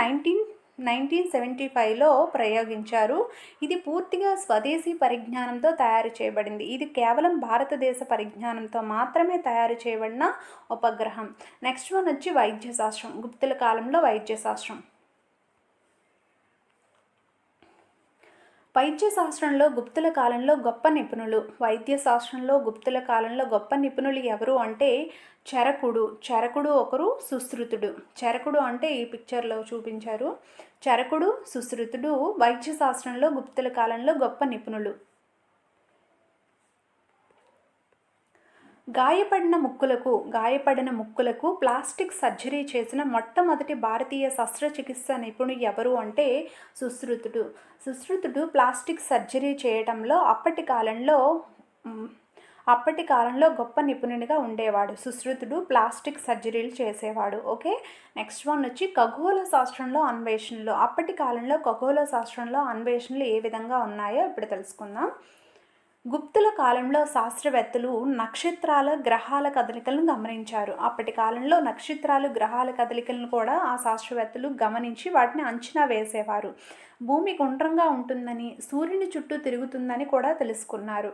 1975లో ప్రయోగించారు. ఇది పూర్తిగా స్వదేశీ పరిజ్ఞానంతో తయారు చేయబడింది. ఇది కేవలం భారతదేశ పరిజ్ఞానంతో మాత్రమే తయారు చేయబడిన ఉపగ్రహం. నెక్స్ట్ వన్ వచ్చి వైద్యశాస్త్రం. గుప్తుల కాలంలో వైద్యశాస్త్రం. వైద్యశాస్త్రంలో గుప్తుల కాలంలో గొప్ప నిపుణులు. వైద్యశాస్త్రంలో గుప్తుల కాలంలో గొప్ప నిపుణులు ఎవరు అంటే చరకుడు ఒకరు, సుశ్రుతుడు. చరకుడు అంటే ఈ పిక్చర్లో చూపించారు. చరకుడు, సుశ్రుతుడు వైద్యశాస్త్రంలో గుప్తుల కాలంలో గొప్ప నిపుణులు. గాయపడిన ముక్కులకు ప్లాస్టిక్ సర్జరీ చేసిన మొట్టమొదటి భారతీయ శస్త్రచికిత్స నిపుణుడు ఎవరు అంటే సుశ్రుతుడు ప్లాస్టిక్ సర్జరీ చేయడంలో అప్పటి కాలంలో గొప్ప నిపుణునిగా ఉండేవాడు. సుశ్రుతుడు ప్లాస్టిక్ సర్జరీలు చేసేవాడు. ఓకే, నెక్స్ట్ వన్ వచ్చి ఖగోళ శాస్త్రంలో అన్వేషణలు. అప్పటి కాలంలో ఖగోళ శాస్త్రంలో అన్వేషణలు ఏ విధంగా ఉన్నాయో ఇప్పుడు తెలుసుకుందాం. గుప్తుల కాలంలో శాస్త్రవేత్తలు నక్షత్రాల, గ్రహాల కదలికలను గమనించారు. అప్పటి కాలంలో నక్షత్రాలు, గ్రహాల కదలికలను కూడా ఆ శాస్త్రవేత్తలు గమనించి వాటిని అంచనా వేసేవారు. భూమి గుండ్రంగా ఉంటుందని, సూర్యుని చుట్టూ తిరుగుతుందని కూడా తెలుసుకున్నారు.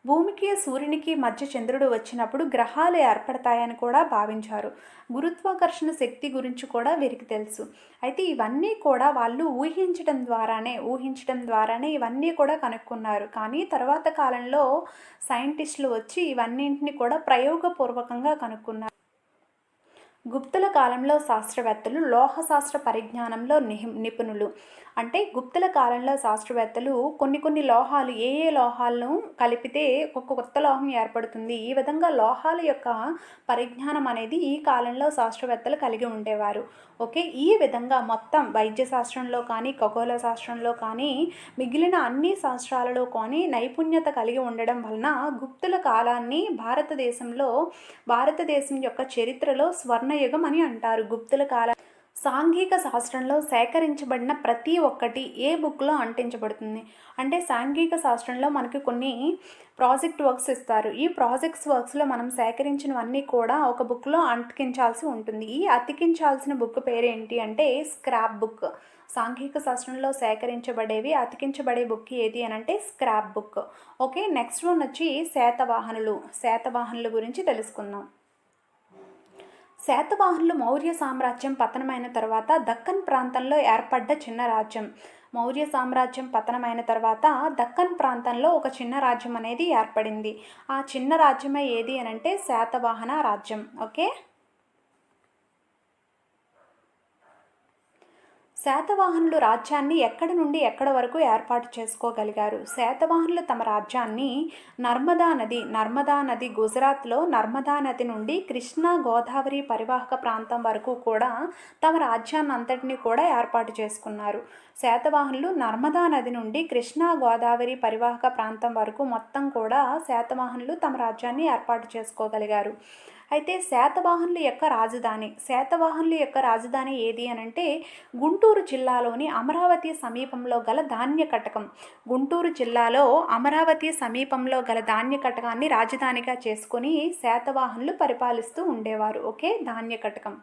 భూమికి సూర్యునికి మధ్య చంద్రుడు వచ్చినప్పుడు గ్రహాలు ఏర్పడతాయని కూడా భావించారు. గురుత్వాకర్షణ శక్తి గురించి కూడా వీరికి తెలుసు. అయితే ఇవన్నీ కూడా వాళ్ళు ఊహించడం ద్వారానే ఇవన్నీ కూడా కనుక్కున్నారు. కానీ తర్వాత కాలంలో సైంటిస్టులు వచ్చి ఇవన్నింటినీ కూడా ప్రయోగపూర్వకంగా కనుక్కున్నారు. గుప్తుల కాలంలో శాస్త్రవేత్తలు లోహశాస్త్ర పరిజ్ఞానంలో నిపుణులు. అంటే గుప్తుల కాలంలో శాస్త్రవేత్తలు కొన్ని లోహాలు ఏ లోహాలను కలిపితే ఒక కొత్త లోహం ఏర్పడుతుంది, ఈ విధంగా లోహాల యొక్క పరిజ్ఞానం అనేది ఈ కాలంలో శాస్త్రవేత్తలు కలిగి ఉండేవారు. ఓకే, ఈ విధంగా మొత్తం వైద్య శాస్త్రంలో కానీ, ఖగోళ శాస్త్రంలో కానీ, మిగిలిన అన్ని శాస్త్రాలలో కానీ నైపుణ్యత కలిగి ఉండడం వలన గుప్తుల కాలాన్ని భారతదేశం యొక్క చరిత్రలో స్వర్ణయుగం అని అంటారు. గుప్తుల కాలం సాంఘిక శాస్త్రంలో సేకరించబడిన ప్రతి ఒక్కటి ఏ బుక్లో అంటించబడుతుంది అంటే సాంఘిక శాస్త్రంలో మనకి కొన్ని ప్రాజెక్ట్ వర్క్స్ ఇస్తారు. ఈ ప్రాజెక్ట్స్ వర్క్స్లో మనం సేకరించినవన్నీ కూడా ఒక బుక్లో అతికించాల్సి ఉంటుంది. ఈ అతికించాల్సిన బుక్ పేరు ఏంటి అంటే స్క్రాప్ బుక్. సాంఘిక శాస్త్రంలో సేకరించబడేవి అతికించబడే బుక్ ఏది అని అంటే scrap book. Okay, next one వచ్చి శాతవాహనులు. శాతవాహనుల గురించి తెలుసుకుందాం. శాతవాహనులు మౌర్య సామ్రాజ్యం పతనమైన తర్వాత దక్కన్ ప్రాంతంలో ఏర్పడ్డ చిన్న రాజ్యం. మౌర్య సామ్రాజ్యం పతనమైన తర్వాత దక్కన్ ప్రాంతంలో ఒక చిన్న రాజ్యం అనేది ఏర్పడింది. ఆ చిన్న రాజ్యమే ఏది అని అంటే శాతవాహన రాజ్యం. ఓకే, శాతవాహనులు రాజ్యాన్ని ఎక్కడి నుండి ఎక్కడ వరకు ఏర్పాటు చేసుకోగలిగారు? శాతవాహనులు తమ రాజ్యాన్ని నర్మదా నది గుజరాత్లో నర్మదా నది నుండి కృష్ణా గోదావరి పరివాహక ప్రాంతం వరకు కూడా తమ రాజ్యాన్ని అంతటినీ కూడా ఏర్పాటు చేసుకున్నారు. శాతవాహనులు నర్మదా నది నుండి కృష్ణా గోదావరి పరివాహక ప్రాంతం వరకు మొత్తం కూడా శాతవాహనులు తమ రాజ్యాన్ని ఏర్పాటు చేసుకోగలిగారు. అయితే శాతవాహనుల యొక్క రాజధాని ఏది అని అంటే గుంటూరు జిల్లాలోని అమరావతి సమీపంలో గల ధాన్య కటకం. గుంటూరు జిల్లాలో అమరావతి సమీపంలో గల ధాన్య కటకాన్ని రాజధానిగా చేసుకొని శాతవాహనులు పరిపాలిస్తూ ఉండేవారు. ఓకే, ధాన్య కటకం.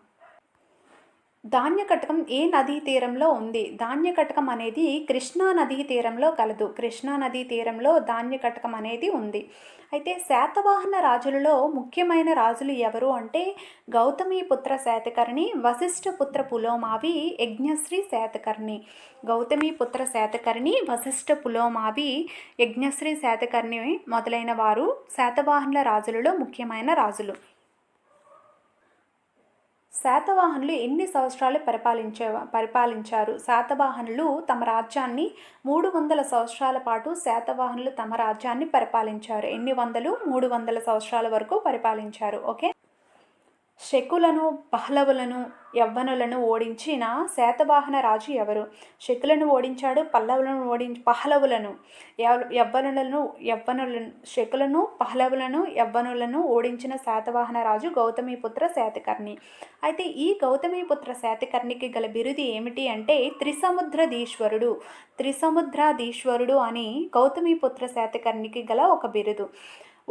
ధాన్యకటకం ఏ నదీ తీరంలో ఉంది? ధాన్యకటకం అనేది కృష్ణా నదీ తీరంలో కలదు. కృష్ణా నదీ తీరంలో ధాన్యకటకం అనేది ఉంది. అయితే శాతవాహన రాజులలో ముఖ్యమైన రాజులు ఎవరు అంటే గౌతమీపుత్ర శాతకర్ణి, వశిష్ఠపుత్ర పులోమావి, యజ్ఞశ్రీ శాతకర్ణి. గౌతమీపుత్ర శాతకర్ణి, వశిష్ఠ పులోమావి, యజ్ఞశ్రీ శాతకర్ణి మొదలైన వారు శాతవాహనుల రాజులలో ముఖ్యమైన రాజులు. శాతవాహనులు ఎన్ని సంవత్సరాలు పరిపాలించారు? శాతవాహనులు తమ రాజ్యాన్ని 300 సంవత్సరాల పాటు శాతవాహనులు తమ రాజ్యాన్ని పరిపాలించారు. ఎన్ని వందలు? 300 సంవత్సరాల వరకు పరిపాలించారు. ఓకే, శకులను, పహలవులను, యవ్వనులను ఓడించిన శాతవాహన రాజు ఎవరు? శకులను ఓడించాడు, పహలవులను శకులను, పహలవులను, యవ్వనులను ఓడించిన శాతవాహన రాజు గౌతమీపుత్ర శాతకర్ణి. అయితే ఈ గౌతమీపుత్ర శాతకర్ణికి గల బిరుదు ఏమిటి అంటే త్రిసముద్రాధీశ్వరుడు అని గౌతమీపుత్ర శాతకర్ణికి గల ఒక బిరుదు.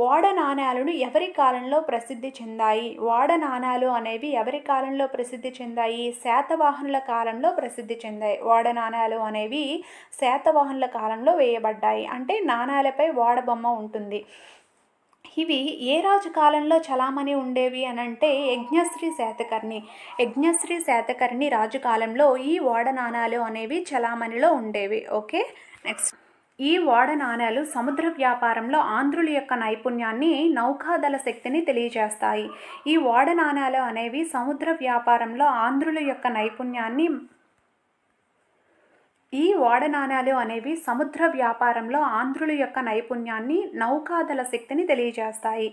ఓడ నాణాలను ఎవరి కాలంలో ప్రసిద్ధి చెందాయి? ఓడ నాణాలు అనేవి ఎవరి కాలంలో ప్రసిద్ధి చెందాయి? శాతవాహనుల కాలంలో ప్రసిద్ధి చెందాయి. ఓడ నాణాలు అనేవి శాతవాహనుల కాలంలో వేయబడ్డాయి. అంటే నాణాలపై ఓడ బొమ్మ ఉంటుంది. ఇవి ఏ రాజు కాలంలో చలామణి ఉండేవి అని అంటే యజ్ఞశ్రీ శాతకర్ణి రాజు కాలంలో ఈ ఓడ నాణాలు అనేవి చలామణిలో ఉండేవి. Okay, next. ఈ ఓడ నాణేలు సముద్ర వ్యాపారంలో ఆంధ్రుల యొక్క నైపుణ్యాన్ని, నౌకాదళ శక్తిని తెలియజేస్తాయి. ఈ ఓడ నాణేలు అనేవి సముద్ర వ్యాపారంలో ఆంధ్రుల యొక్క నైపుణ్యాన్ని నౌకాదళ శక్తిని తెలియజేస్తాయి.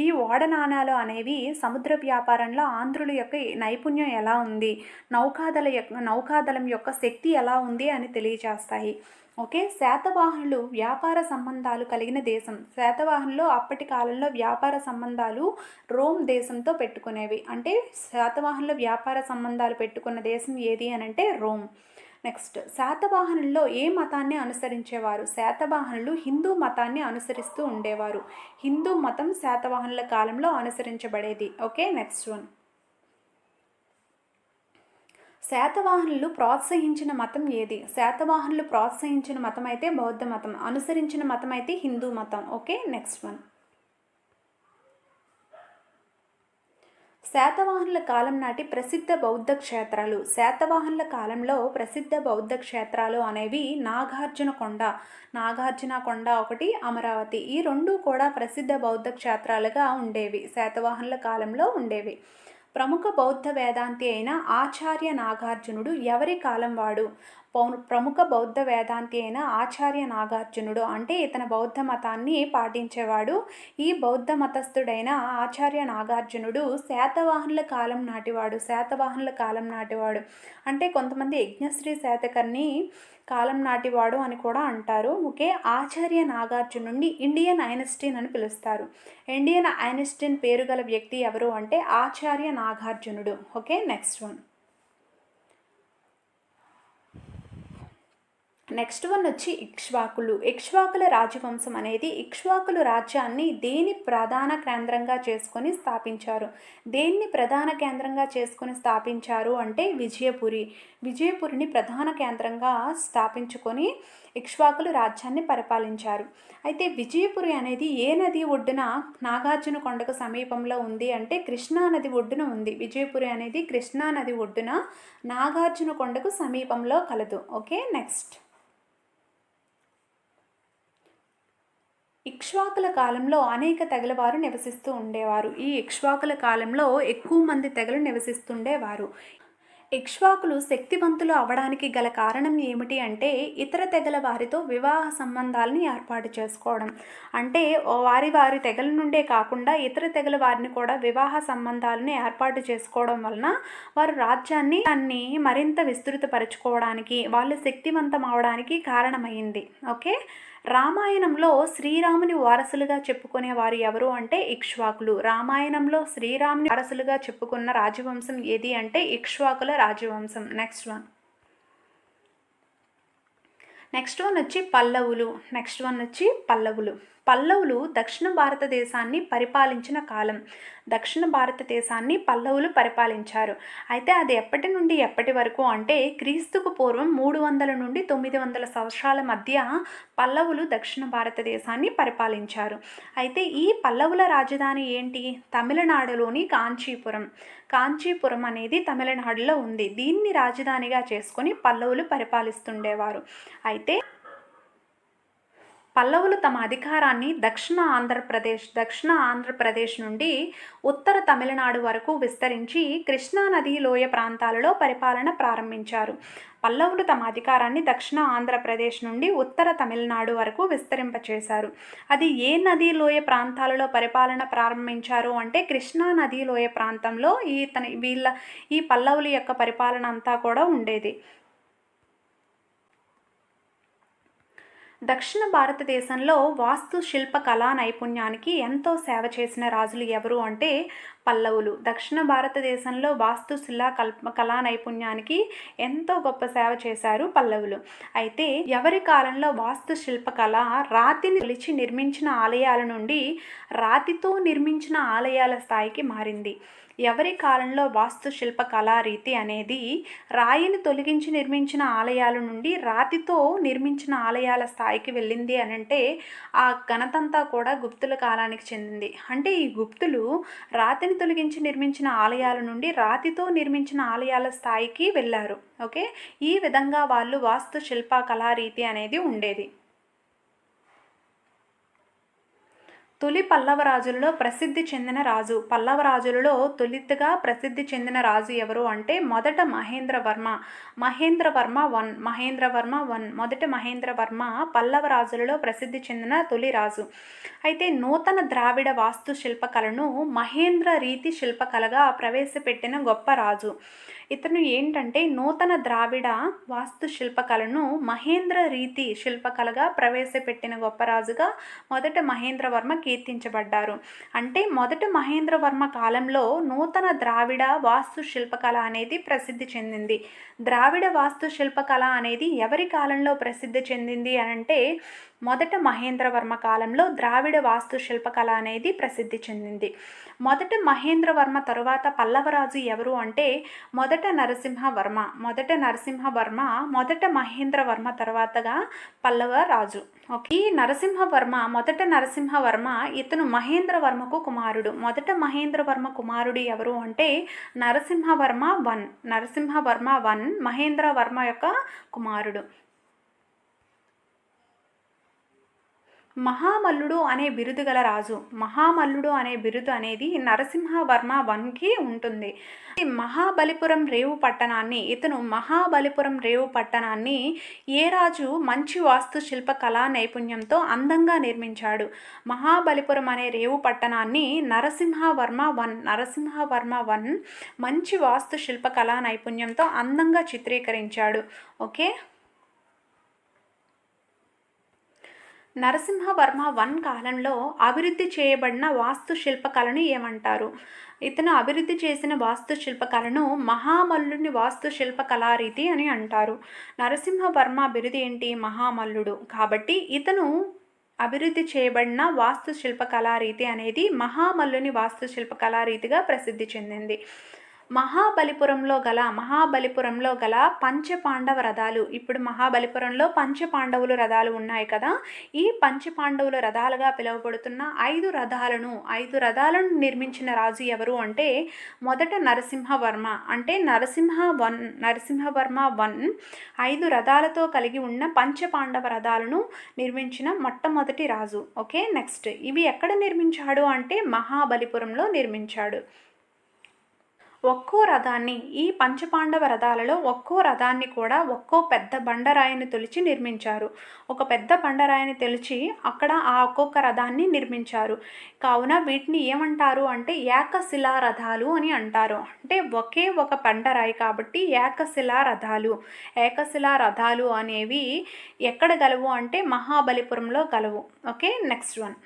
ఈ ఓడ నాణాలు అనేవి సముద్ర వ్యాపారంలో ఆంధ్రుల యొక్క నైపుణ్యం ఎలా ఉంది, నౌకాదళం యొక్క శక్తి ఎలా ఉంది అని తెలియజేస్తాయి. ఓకే, శాతవాహనులు వ్యాపార సంబంధాలు కలిగిన దేశం. శాతవాహనులు అప్పటి కాలంలో వ్యాపార సంబంధాలు రోమ్ దేశంతో పెట్టుకునేవి. అంటే శాతవాహనులు వ్యాపార సంబంధాలు పెట్టుకున్న దేశం ఏది అని అంటే రోమ్. నెక్స్ట్, శాతవాహనుల్లో ఏ మతాన్ని అనుసరించేవారు? శాతవాహనులు హిందూ మతాన్ని అనుసరిస్తూ ఉండేవారు. హిందూ మతం శాతవాహనుల కాలంలో అనుసరించబడేది. Okay, next one. శాతవాహనులు ప్రోత్సహించిన మతం ఏది? శాతవాహనులు ప్రోత్సహించిన మతం అయితే బౌద్ధ మతం, అనుసరించిన మతం అయితే హిందూ మతం. Okay, next one. శాతవాహనుల కాలం నాటి ప్రసిద్ధ బౌద్ధ క్షేత్రాలు. శాతవాహనుల కాలంలో ప్రసిద్ధ బౌద్ధ క్షేత్రాలు అనేవి నాగార్జున కొండ ఒకటి, అమరావతి. ఈ రెండు కూడా ప్రసిద్ధ బౌద్ధ క్షేత్రాలుగా ఉండేవి, శాతవాహనుల కాలంలో ఉండేవి. ప్రముఖ బౌద్ధ వేదాంతి అయిన ఆచార్య నాగార్జునుడు ఎవరి కాలం వాడు? ప్రముఖ బౌద్ధ వేదాంతి అయిన ఆచార్య నాగార్జునుడు అంటే ఇతని బౌద్ధ మతాన్ని పాటించేవాడు. ఈ బౌద్ధ మతస్థుడైన ఆచార్య నాగార్జునుడు శాతవాహనుల కాలం నాటివాడు. అంటే కొంతమంది యజ్ఞశ్రీ శాతకర్ణి కాలం నాటివాడు అని కూడా అంటారు. ఓకే, ఆచార్య నాగార్జునుడిని ఇండియన్ ఐన్స్టీన్ అని పిలుస్తారు. ఇండియన్ ఐన్స్టీన్ పేరు గల వ్యక్తి ఎవరు అంటే ఆచార్య నాగార్జునుడు. Okay, next one. Next one వచ్చి ఇక్ష్వాకులు. ఇక్ష్వాకుల రాజవంశం అనేది ఇక్ష్వాకులు రాజ్యాన్ని దేని ప్రధాన కేంద్రంగా చేసుకొని స్థాపించారు? దేన్ని ప్రధాన కేంద్రంగా చేసుకొని స్థాపించారు అంటే విజయపురి. విజయపురిని ప్రధాన కేంద్రంగా స్థాపించుకొని ఇక్ష్వాకులు రాజ్యాన్ని పరిపాలించారు. అయితే విజయపురి అనేది ఏ నది ఒడ్డున నాగార్జున కొండకు సమీపంలో ఉంది అంటే కృష్ణా నది ఒడ్డున ఉంది. విజయపురి అనేది కృష్ణా నది ఒడ్డున నాగార్జున కొండకు సమీపంలో కలదు. ఓకే, నెక్స్ట్ ఇక్ష్వాకుల కాలంలో అనేక తెగలవారు నివసిస్తూ ఉండేవారు. ఈ ఇక్ష్వాకుల కాలంలో ఎక్కువ మంది తెగలు నివసిస్తుండేవారు. ఇక్ష్వాకులు శక్తివంతులు అవ్వడానికి గల కారణం ఏమిటి అంటే ఇతర తెగల వారితో వివాహ సంబంధాలని ఏర్పాటు చేసుకోవడం. అంటే వారి వారి తెగల నుండే కాకుండా ఇతర తెగల వారిని కూడా వివాహ సంబంధాలని ఏర్పాటు చేసుకోవడం వలన వారు రాజ్యాన్ని మరింత విస్తృతపరచుకోవడానికి, వాళ్ళు శక్తివంతం అవడానికి కారణమైంది. ఓకే, రామాయణంలో శ్రీరాముని వారసులుగా చెప్పుకునే వారు ఎవరు అంటే ఇక్ష్వాకులు. రామాయణంలో శ్రీరాముని వారసులుగా చెప్పుకున్న రాజవంశం ఏది అంటే ఇక్ష్వాకుల రాజవంశం. నెక్స్ట్ వన్ వచ్చి పల్లవులు. పల్లవులు దక్షిణ భారతదేశాన్ని పరిపాలించిన కాలం. దక్షిణ భారతదేశాన్ని పల్లవులు పరిపాలించారు. అయితే అది ఎప్పటి నుండి ఎప్పటి వరకు అంటే క్రీస్తుకు పూర్వం 300 నుండి 900 సంవత్సరాల మధ్య పల్లవులు దక్షిణ భారతదేశాన్ని పరిపాలించారు. అయితే ఈ పల్లవుల రాజధాని ఏంటి? తమిళనాడులోని కాంచీపురం అనేది తమిళనాడులో ఉంది. దీన్ని రాజధానిగా చేసుకొని పల్లవులు పరిపాలిస్తుండేవారు. అయితే పల్లవులు తమ అధికారాన్ని దక్షిణ ఆంధ్రప్రదేశ్ నుండి ఉత్తర తమిళనాడు వరకు విస్తరించి కృష్ణా నదీ లోయ ప్రాంతాలలో పరిపాలన ప్రారంభించారు. పల్లవులు తమ అధికారాన్ని దక్షిణ ఆంధ్రప్రదేశ్ నుండి ఉత్తర తమిళనాడు వరకు విస్తరింపచేశారు. అది ఏ నదీ లోయ ప్రాంతాలలో పరిపాలన ప్రారంభించారు అంటే కృష్ణా నదీ లోయ ప్రాంతంలో ఈ పల్లవుల యొక్క పరిపాలన అంతా కూడా ఉండేది. దక్షిణ భారతదేశంలో వాస్తుశిల్ప కళా నైపుణ్యానికి ఎంతో సేవ చేసిన రాజులు ఎవరు అంటే పల్లవులు. దక్షిణ భారతదేశంలో కళా నైపుణ్యానికి ఎంతో గొప్ప సేవ చేశారు పల్లవులు. అయితే ఎవరి కాలంలో వాస్తుశిల్ప కళ రాతిని కొలిచి నిర్మించిన ఆలయాల నుండి రాతితో నిర్మించిన ఆలయాల స్థాయికి మారింది? ఎవరి కాలంలో వాస్తుశిల్ప కళారీతి అనేది రాయిని తొలగించి నిర్మించిన ఆలయాల నుండి రాతితో నిర్మించిన ఆలయాల స్థాయికి వెళ్ళింది అని అంటే ఆ ఘనతంతా కూడా గుప్తుల కాలానికి చెందింది. అంటే ఈ గుప్తులు రాతిని తొలగించి నిర్మించిన ఆలయాల నుండి రాతితో నిర్మించిన ఆలయాల స్థాయికి వెళ్ళారు. ఓకే, ఈ విధంగా వాళ్ళు వాస్తుశిల్ప కళారీతి అనేది ఉండేది. తొలి పల్లవ రాజులలో ప్రసిద్ధి చెందిన రాజు. పల్లవ రాజులలో తొలితగా ప్రసిద్ధి చెందిన రాజు ఎవరు అంటే మొదట మహేంద్రవర్మ. మొదట మహేంద్రవర్మ పల్లవ రాజులలో ప్రసిద్ధి చెందిన తొలి రాజు. అయితే నూతన ద్రావిడ వాస్తుశిల్ప కళను మహేంద్ర రీతి శిల్పకళగా ప్రవేశపెట్టిన గొప్ప రాజు. ఇతను ఏంటంటే నూతన ద్రావిడ వాస్తుశిల్పకళను మహేంద్ర రీతి శిల్పకళగా ప్రవేశపెట్టిన గొప్ప రాజుగా మొదట మహేంద్రవర్మ కీర్తించబడ్డారు. అంటే మొదట మహేంద్రవర్మ కాలంలో నూతన ద్రావిడ వాస్తుశిల్పకళ అనేది ప్రసిద్ధి చెందింది. ద్రావిడ వాస్తుశిల్పకళ అనేది ఎవరి కాలంలో ప్రసిద్ధి చెందింది అనంటే మొదట మహేంద్రవర్మ కాలంలో ద్రావిడ వాస్తుశిల్పకళ అనేది ప్రసిద్ధి చెందింది. మొదట మహేంద్రవర్మ తరువాత పల్లవరాజు ఎవరు అంటే మొదట నరసింహవర్మ. మొదట మహేంద్రవర్మ తర్వాతగా పల్లవ రాజు. ఈ మొదట నరసింహవర్మ ఇతను మహేంద్రవర్మకు కుమారుడు. మొదట మహేంద్రవర్మ కుమారుడు ఎవరు అంటే నరసింహవర్మ 1 మహేంద్రవర్మ యొక్క కుమారుడు. మహామల్లుడు అనే బిరుదు గల రాజు. మహామల్లుడు అనే బిరుదు అనేది నరసింహవర్మ 1కి ఉంటుంది. మహాబలిపురం రేవు పట్టణాన్ని ఏ రాజు మంచి వాస్తుశిల్ప కళా నైపుణ్యంతో అందంగా నిర్మించాడు? మహాబలిపురం అనే రేవు పట్టణాన్ని నరసింహవర్మ 1 మంచి వాస్తుశిల్ప కళా నైపుణ్యంతో అందంగా చిత్రీకరించాడు. ఓకే, నరసింహవర్మ వన్ కాలంలో అభివృద్ధి చేయబడిన వాస్తుశిల్పకళను ఏమంటారు? ఇతను అభివృద్ధి చేసిన వాస్తుశిల్పకళను మహామల్లుని వాస్తుశిల్పకళారీతి అని అంటారు. నరసింహవర్మ బిరుదు ఏంటి? మహామల్లుడు. కాబట్టి ఇతను అభివృద్ధి చేయబడిన వాస్తుశిల్పకళారీతి అనేది మహామల్లుని వాస్తుశిల్పకళారీతిగా ప్రసిద్ధి చెందింది. మహాబలిపురంలో గల పంచపాండవ రథాలు, ఇప్పుడు మహాబలిపురంలో పంచపాండవుల రథాలు ఉన్నాయి కదా, ఈ పంచపాండవుల రథాలుగా పిలువబడుతున్న 5 రథాలను నిర్మించిన రాజు ఎవరు అంటే మొదట నరసింహవర్మ. అంటే నరసింహవర్మ 1 5 రథాలతో కలిగి ఉన్న పంచపాండవ రథాలను నిర్మించిన మొట్టమొదటి రాజు. ఓకే, నెక్స్ట్ ఇవి ఎక్కడ నిర్మించాడు అంటే మహాబలిపురంలో నిర్మించాడు. ఒక్కో రథాన్ని, ఈ పంచపాండవ రథాలలో ఒక్కో రథాన్ని కూడా ఒక్కో పెద్ద బండరాయిని తొలిచి నిర్మించారు. ఒక పెద్ద బండరాయిని తొలిచి అక్కడ ఆ ఒక్కొక్క రథాన్ని నిర్మించారు. కావున వీటిని ఏమంటారు అంటే ఏకశిలా రథాలు అని అంటారు. అంటే ఒకే ఒక బండరాయి కాబట్టి ఏకశిలా రథాలు అనేవి ఎక్కడ గలవు అంటే మహాబలిపురంలో గలవు. Okay, next one.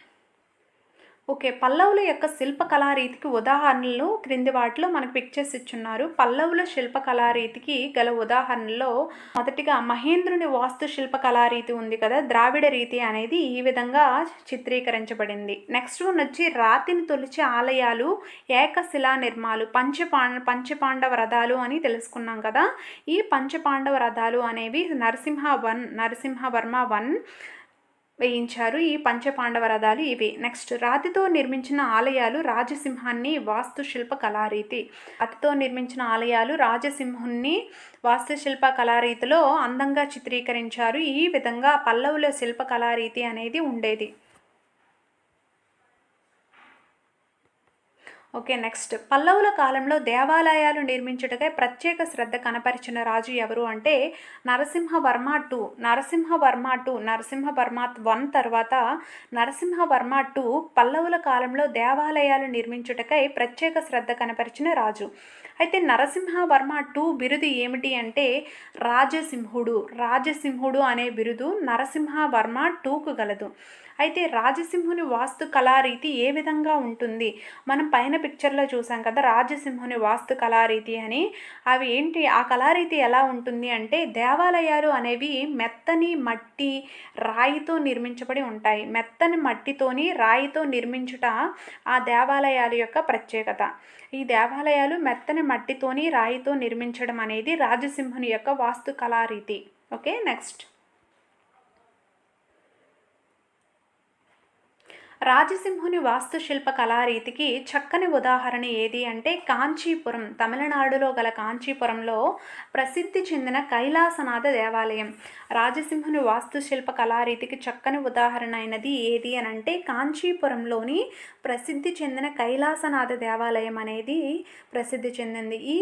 ఓకే, పల్లవుల యొక్క శిల్పకళారీతికి ఉదాహరణలు క్రింది వాటిలో మనకు పిక్చర్స్ ఇచ్చున్నారు. పల్లవుల శిల్పకళారీతికి గల ఉదాహరణలో మొదటిగా మహేంద్రుని వాస్తు శిల్పకళారీతి ఉంది కదా, ద్రావిడ రీతి అనేది ఈ విధంగా చిత్రీకరించబడింది. నెక్స్ట్ వన్ వచ్చి రాతిని తొలిచే ఆలయాలు, ఏకశిలా నిర్మాలు, పంచపాండవ రథాలు అని తెలుసుకున్నాం కదా. ఈ పంచపాండవ రథాలు అనేవి నరసింహవర్మ 1 వేయించారు. ఈ పంచపాండవ రథాలు ఇవి. నెక్స్ట్ రాతితో నిర్మించిన ఆలయాలు రాజసింహాన్ని వాస్తుశిల్ప కళారీతి. రాతితో నిర్మించిన ఆలయాలు రాజసింహుని వాస్తుశిల్ప కళారీతిలో అందంగా చిత్రీకరించారు. ఈ విధంగా పల్లవుల శిల్ప కళారీతి అనేది ఉండేది. ఓకే, నెక్స్ట్ పల్లవుల కాలంలో దేవాలయాలు నిర్మించుటకై ప్రత్యేక శ్రద్ధ కనపరిచిన రాజు ఎవరు అంటే నరసింహవర్మ 2. నరసింహవర్మ 1 తర్వాత నరసింహవర్మ 2 పల్లవుల కాలంలో దేవాలయాలు నిర్మించుటకై ప్రత్యేక శ్రద్ధ కనపరిచిన రాజు. అయితే నరసింహవర్మ 2 బిరుదు ఏమిటి అంటే రాజసింహుడు అనే బిరుదు నరసింహవర్మ 2కు గలదు. అయితే రాజసింహుని వాస్తు కళారీతి ఏ విధంగా ఉంటుంది? మనం పైన పిక్చర్లో చూసాం కదా రాజసింహుని వాస్తు కళారీతి అని. అవి ఏంటి? ఆ కళారీతి ఎలా ఉంటుంది అంటే దేవాలయాలు అనేవి మెత్తని మట్టి రాయితో నిర్మించబడి ఉంటాయి. మెత్తని మట్టితోని రాయితో నిర్మించుట ఆ దేవాలయాల యొక్క ప్రత్యేకత. ఈ దేవాలయాలు మెత్తని మట్టితోని రాయితో నిర్మించడం అనేది రాజసింహుని యొక్క వాస్తు కళారీతి. ఓకే, నెక్స్ట్ రాజసింహుని వాస్తుశిల్ప కళారీతికి చక్కని ఉదాహరణ ఏది అంటే కాంచీపురం. తమిళనాడులో గల కాంచీపురంలో ప్రసిద్ధి చెందిన కైలాసనాథ దేవాలయం. రాజసింహుని వాస్తుశిల్ప కళారీతికి చక్కని ఉదాహరణ అయినది ఏది అని అంటే కాంచీపురంలోని ప్రసిద్ధి చెందిన కైలాసనాథ దేవాలయం అనేది ప్రసిద్ధి చెందింది. ఈ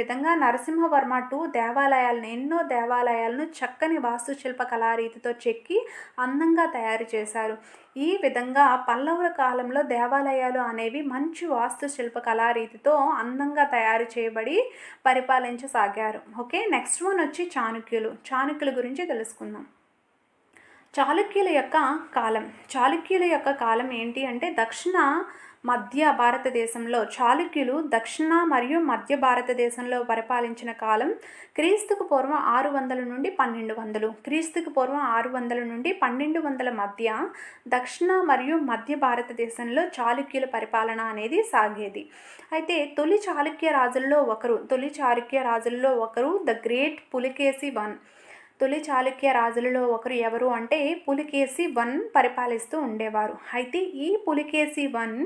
విధంగా నరసింహవర్మ 2 ఎన్నో దేవాలయాలను చక్కని వాస్తుశిల్ప కళారీతితో చెక్కి అందంగా తయారు చేశారు. ఈ విధంగా పల్లవుల కాలంలో దేవాలయాలు అనేవి మంచి వాస్తుశిల్ప కళారీతితో అందంగా తయారు చేయబడి పరిపాలించసాగారు. ఓకే, నెక్స్ట్ వన్ వచ్చి చాళుక్యుల గురించి తెలుసుకుందాం. చాళుక్యుల యొక్క కాలం ఏంటి అంటే మధ్య భారతదేశంలో చాళుక్యులు దక్షిణ మరియు మధ్య భారతదేశంలో పరిపాలించిన కాలం క్రీస్తుకు పూర్వం 600 నుండి 1200 మధ్య దక్షిణ మరియు మధ్య భారతదేశంలో చాళుక్యుల పరిపాలన అనేది సాగేది. అయితే తొలి చాళుక్య రాజుల్లో ఒకరు ద గ్రేట్ పులికేసి 1. తొలి చాళుక్య రాజులలో ఒకరు ఎవరు అంటే పులికేసి 1 పరిపాలిస్తూ ఉండేవారు. అయితే ఈ పులికేసి 1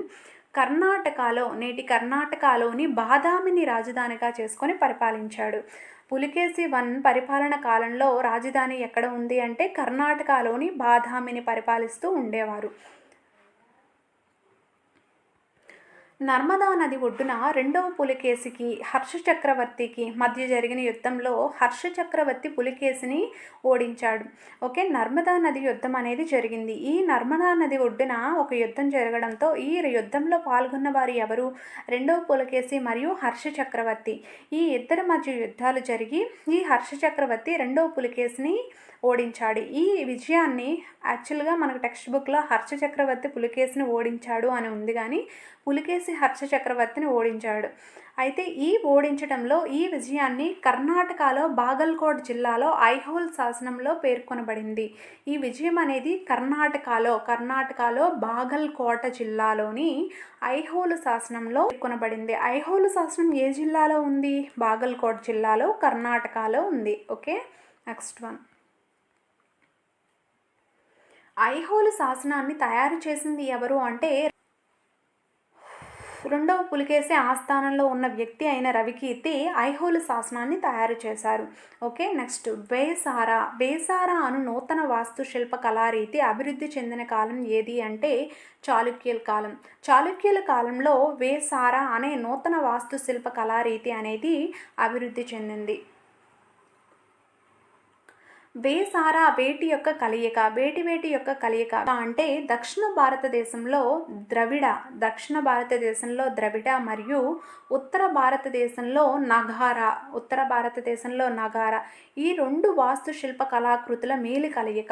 నేటి కర్ణాటకలోని బాదామిని రాజధానిగా చేసుకొని పరిపాలించాడు. పులికేసి 1 పరిపాలన కాలంలో రాజధాని ఎక్కడ ఉంది అంటే కర్ణాటకలోని బాదామిని పరిపాలిస్తూ ఉండేవారు. నర్మదా నది ఒడ్డున రెండవ పులికేశికి హర్ష చక్రవర్తికి మధ్య జరిగిన యుద్ధంలో హర్ష చక్రవర్తి పులికేశిని ఓడించాడు. ఓకే, నర్మదా నది యుద్ధం అనేది జరిగింది. ఈ నర్మదా నది ఒడ్డున ఒక యుద్ధం జరగడంతో ఈ యుద్ధంలో పాల్గొన్న వారు ఎవరు? రెండవ పులికేశి మరియు హర్ష చక్రవర్తి. ఈ ఇద్దరి మధ్య యుద్ధాలు జరిగి ఈ హర్ష చక్రవర్తి రెండవ పులికేశిని ఓడించాడు. ఈ విజయాన్ని యాక్చువల్గా మనకు టెక్స్ట్ బుక్లో హర్ష చక్రవర్తి పులికేశిని ఓడించాడు అని ఉంది, కానీ పులికేశి హర్ష చక్రవర్తిని ఓడించాడు. అయితే ఈ ఓడించడంలో ఈ విజయాన్ని కర్ణాటకలో బాగల్కోట్ జిల్లాలో ఐహోల్ శాసనంలో పేర్కొనబడింది. ఈ విజయం అనేది కర్ణాటకలో బాగల్కోట జిల్లాలోని ఐహోల్ శాసనంలో పేర్కొనబడింది. ఐహోల్ శాసనం ఏ జిల్లాలో ఉంది? బాగల్కోట్ జిల్లాలో కర్ణాటకలో ఉంది. Okay, next one. ఐహోల్ శాసనాన్ని తయారు చేసింది ఎవరు అంటే రెండవ పులికేశి ఆస్థానంలో ఉన్న వ్యక్తి అయిన రవికీర్తి ఐహోల్ శాసనాన్ని తయారు చేశారు. ఓకే, నెక్స్ట్ బేసారా అను నూతన వాస్తుశిల్ప కళారీతి అభివృద్ధి చెందిన కాలం ఏది అంటే చాళుక్యుల కాలం. చాళుక్యుల కాలంలో బేసారా అనే నూతన వాస్తుశిల్ప కళారీతి అనేది అభివృద్ధి చెందింది. బేసారా వేటి యొక్క కలయిక అంటే దక్షిణ భారతదేశంలో ద్రవిడ మరియు ఉత్తర భారతదేశంలో నగారా ఈ రెండు వాస్తుశిల్ప కళాకృతుల మేలు కలయిక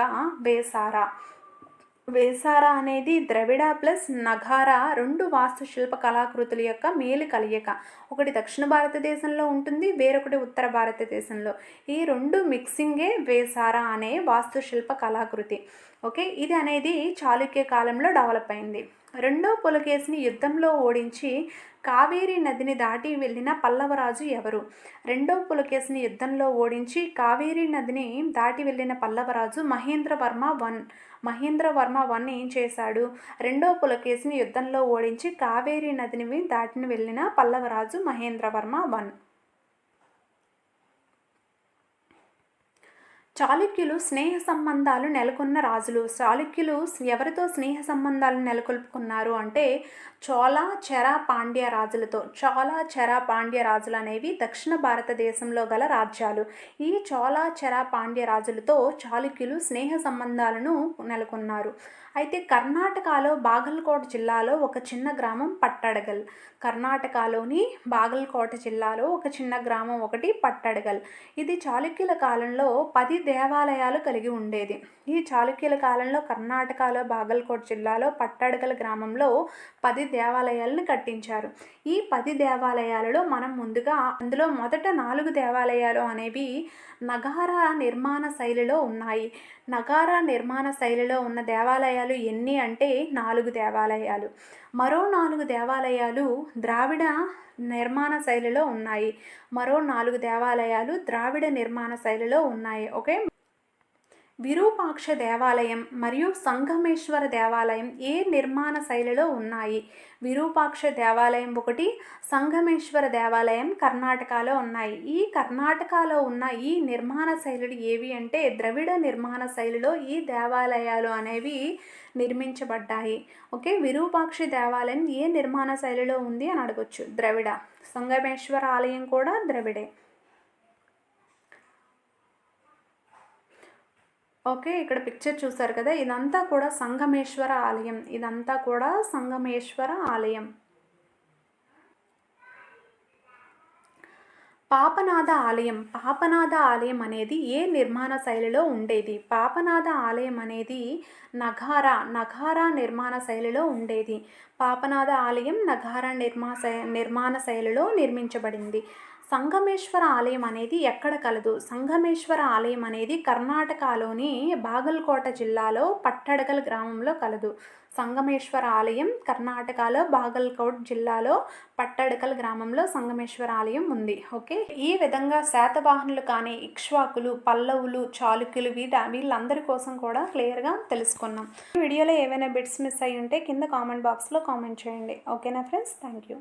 బేసారా అనేది ద్రవిడ ప్లస్ నగారా రెండు వాస్తుశిల్ప కళాకృతుల యొక్క మేలు కలయిక. ఒకటి దక్షిణ భారతదేశంలో ఉంటుంది, వేరొకటి ఉత్తర భారతదేశంలో. ఈ రెండు మిక్సింగే బేసారా అనే వాస్తుశిల్ప కళాకృతి. ఓకే, ఇది అనేది చాళుక్య కాలంలో డెవలప్ అయింది. రెండో పులకేశిని యుద్ధంలో ఓడించి కావేరీ నదిని దాటి వెళ్ళిన పల్లవరాజు ఎవరు? రెండో పులకేశిని యుద్ధంలో ఓడించి కావేరీ నదిని దాటి వెళ్ళిన పల్లవరాజు మహేంద్రవర్మ వన్ ఏం చేశాడు? రెండో పులకేశిని యుద్ధంలో ఓడించి కావేరీ నదిని దాటిన వెళ్ళిన పల్లవరాజు మహేంద్రవర్మ వన్. చాళుక్యులు స్నేహ సంబంధాలు నెలకొన్న రాజులు. చాళుక్యులు ఎవరితో స్నేహ సంబంధాలు నెలకొల్పుకున్నారు అంటే చోళ, చెర, పాండ్య రాజులతో. పాండ్య రాజులు అనేవి దక్షిణ భారతదేశంలో గల రాజ్యాలు. ఈ చోళ, చెర, పాండ్య రాజులతో చాళుక్యులు స్నేహ సంబంధాలను నెలకొన్నారు. అయితే కర్ణాటకలో బాగల్కోట జిల్లాలో ఒక చిన్న గ్రామం పట్టడగల్. కర్ణాటకలోని బాగల్కోట జిల్లాలో ఒక చిన్న గ్రామం ఒకటి పట్టడగల్. ఇది చాళుక్యుల కాలంలో 10 దేవాలయాలు కలిగి ఉండేది. ఈ చాళుక్యుల కాలంలో కర్ణాటకలో బాగల్కోట జిల్లాలో పట్టడగల్ గ్రామంలో 10 దేవాలయాలను కట్టించారు. ఈ 10 దేవాలయాలలో మనం ముందుగా అందులో మొదట 4 దేవాలయాలు అనేవి నగారా నిర్మాణ శైలిలో ఉన్నాయి. నగారా నిర్మాణ శైలిలో ఉన్న దేవాలయాలు ఎన్ని అంటే 4 దేవాలయాలు. మరో 4 దేవాలయాలు ద్రావిడ నిర్మాణ శైలిలో ఉన్నాయి. ఓకే, విరూపాక్ష దేవాలయం మరియు సంగమేశ్వర దేవాలయం ఏ నిర్మాణ శైలిలో ఉన్నాయి? విరూపాక్ష దేవాలయం ఒకటి, సంగమేశ్వర దేవాలయం కర్ణాటకలో ఉన్నాయి. ఈ కర్ణాటకలో ఉన్న ఈ నిర్మాణ శైలులు ఏవి అంటే ద్రవిడ నిర్మాణ శైలిలో ఈ దేవాలయాలు అనేవి నిర్మించబడ్డాయి. ఓకే, విరూపాక్ష దేవాలయం ఏ నిర్మాణ శైలిలో ఉంది అని అడగొచ్చు. ద్రవిడ. సంగమేశ్వర ఆలయం కూడా ద్రవిడే. ఓకే, ఇక్కడ పిక్చర్ చూసారు కదా, ఇదంతా కూడా సంగమేశ్వర ఆలయం. పాపనాథ ఆలయం అనేది ఏ నిర్మాణ శైలిలో ఉండేది? పాపనాథ ఆలయం అనేది నగారా నిర్మాణ శైలిలో ఉండేది. పాపనాథ ఆలయం నగారా నిర్మాణ శైలిలో నిర్మించబడింది. సంగమేశ్వర ఆలయం అనేది ఎక్కడ కలదు? సంగమేశ్వర ఆలయం అనేది కర్ణాటకలోని బాగల్కోట జిల్లాలో పట్టడగల్ గ్రామంలో కలదు. సంగమేశ్వర ఆలయం కర్ణాటకలో బాగల్కోట్ జిల్లాలో పట్టడకల్ గ్రామంలో సంగమేశ్వర ఆలయం ఉంది. ఓకే, ఈ విధంగా శాతవాహనులు కానీ ఇక్ష్వాకులు, పల్లవులు, చాళుక్యులు వీళ్ళందరి కోసం కూడా క్లియర్గా తెలుసుకున్నాం. ఈ వీడియోలో ఏవైనా బిట్స్ మిస్ అయ్యి ఉంటే కింద కామెంట్ బాక్స్లో కామెంట్ చేయండి. ఓకేనా ఫ్రెండ్స్, థ్యాంక్ యూ.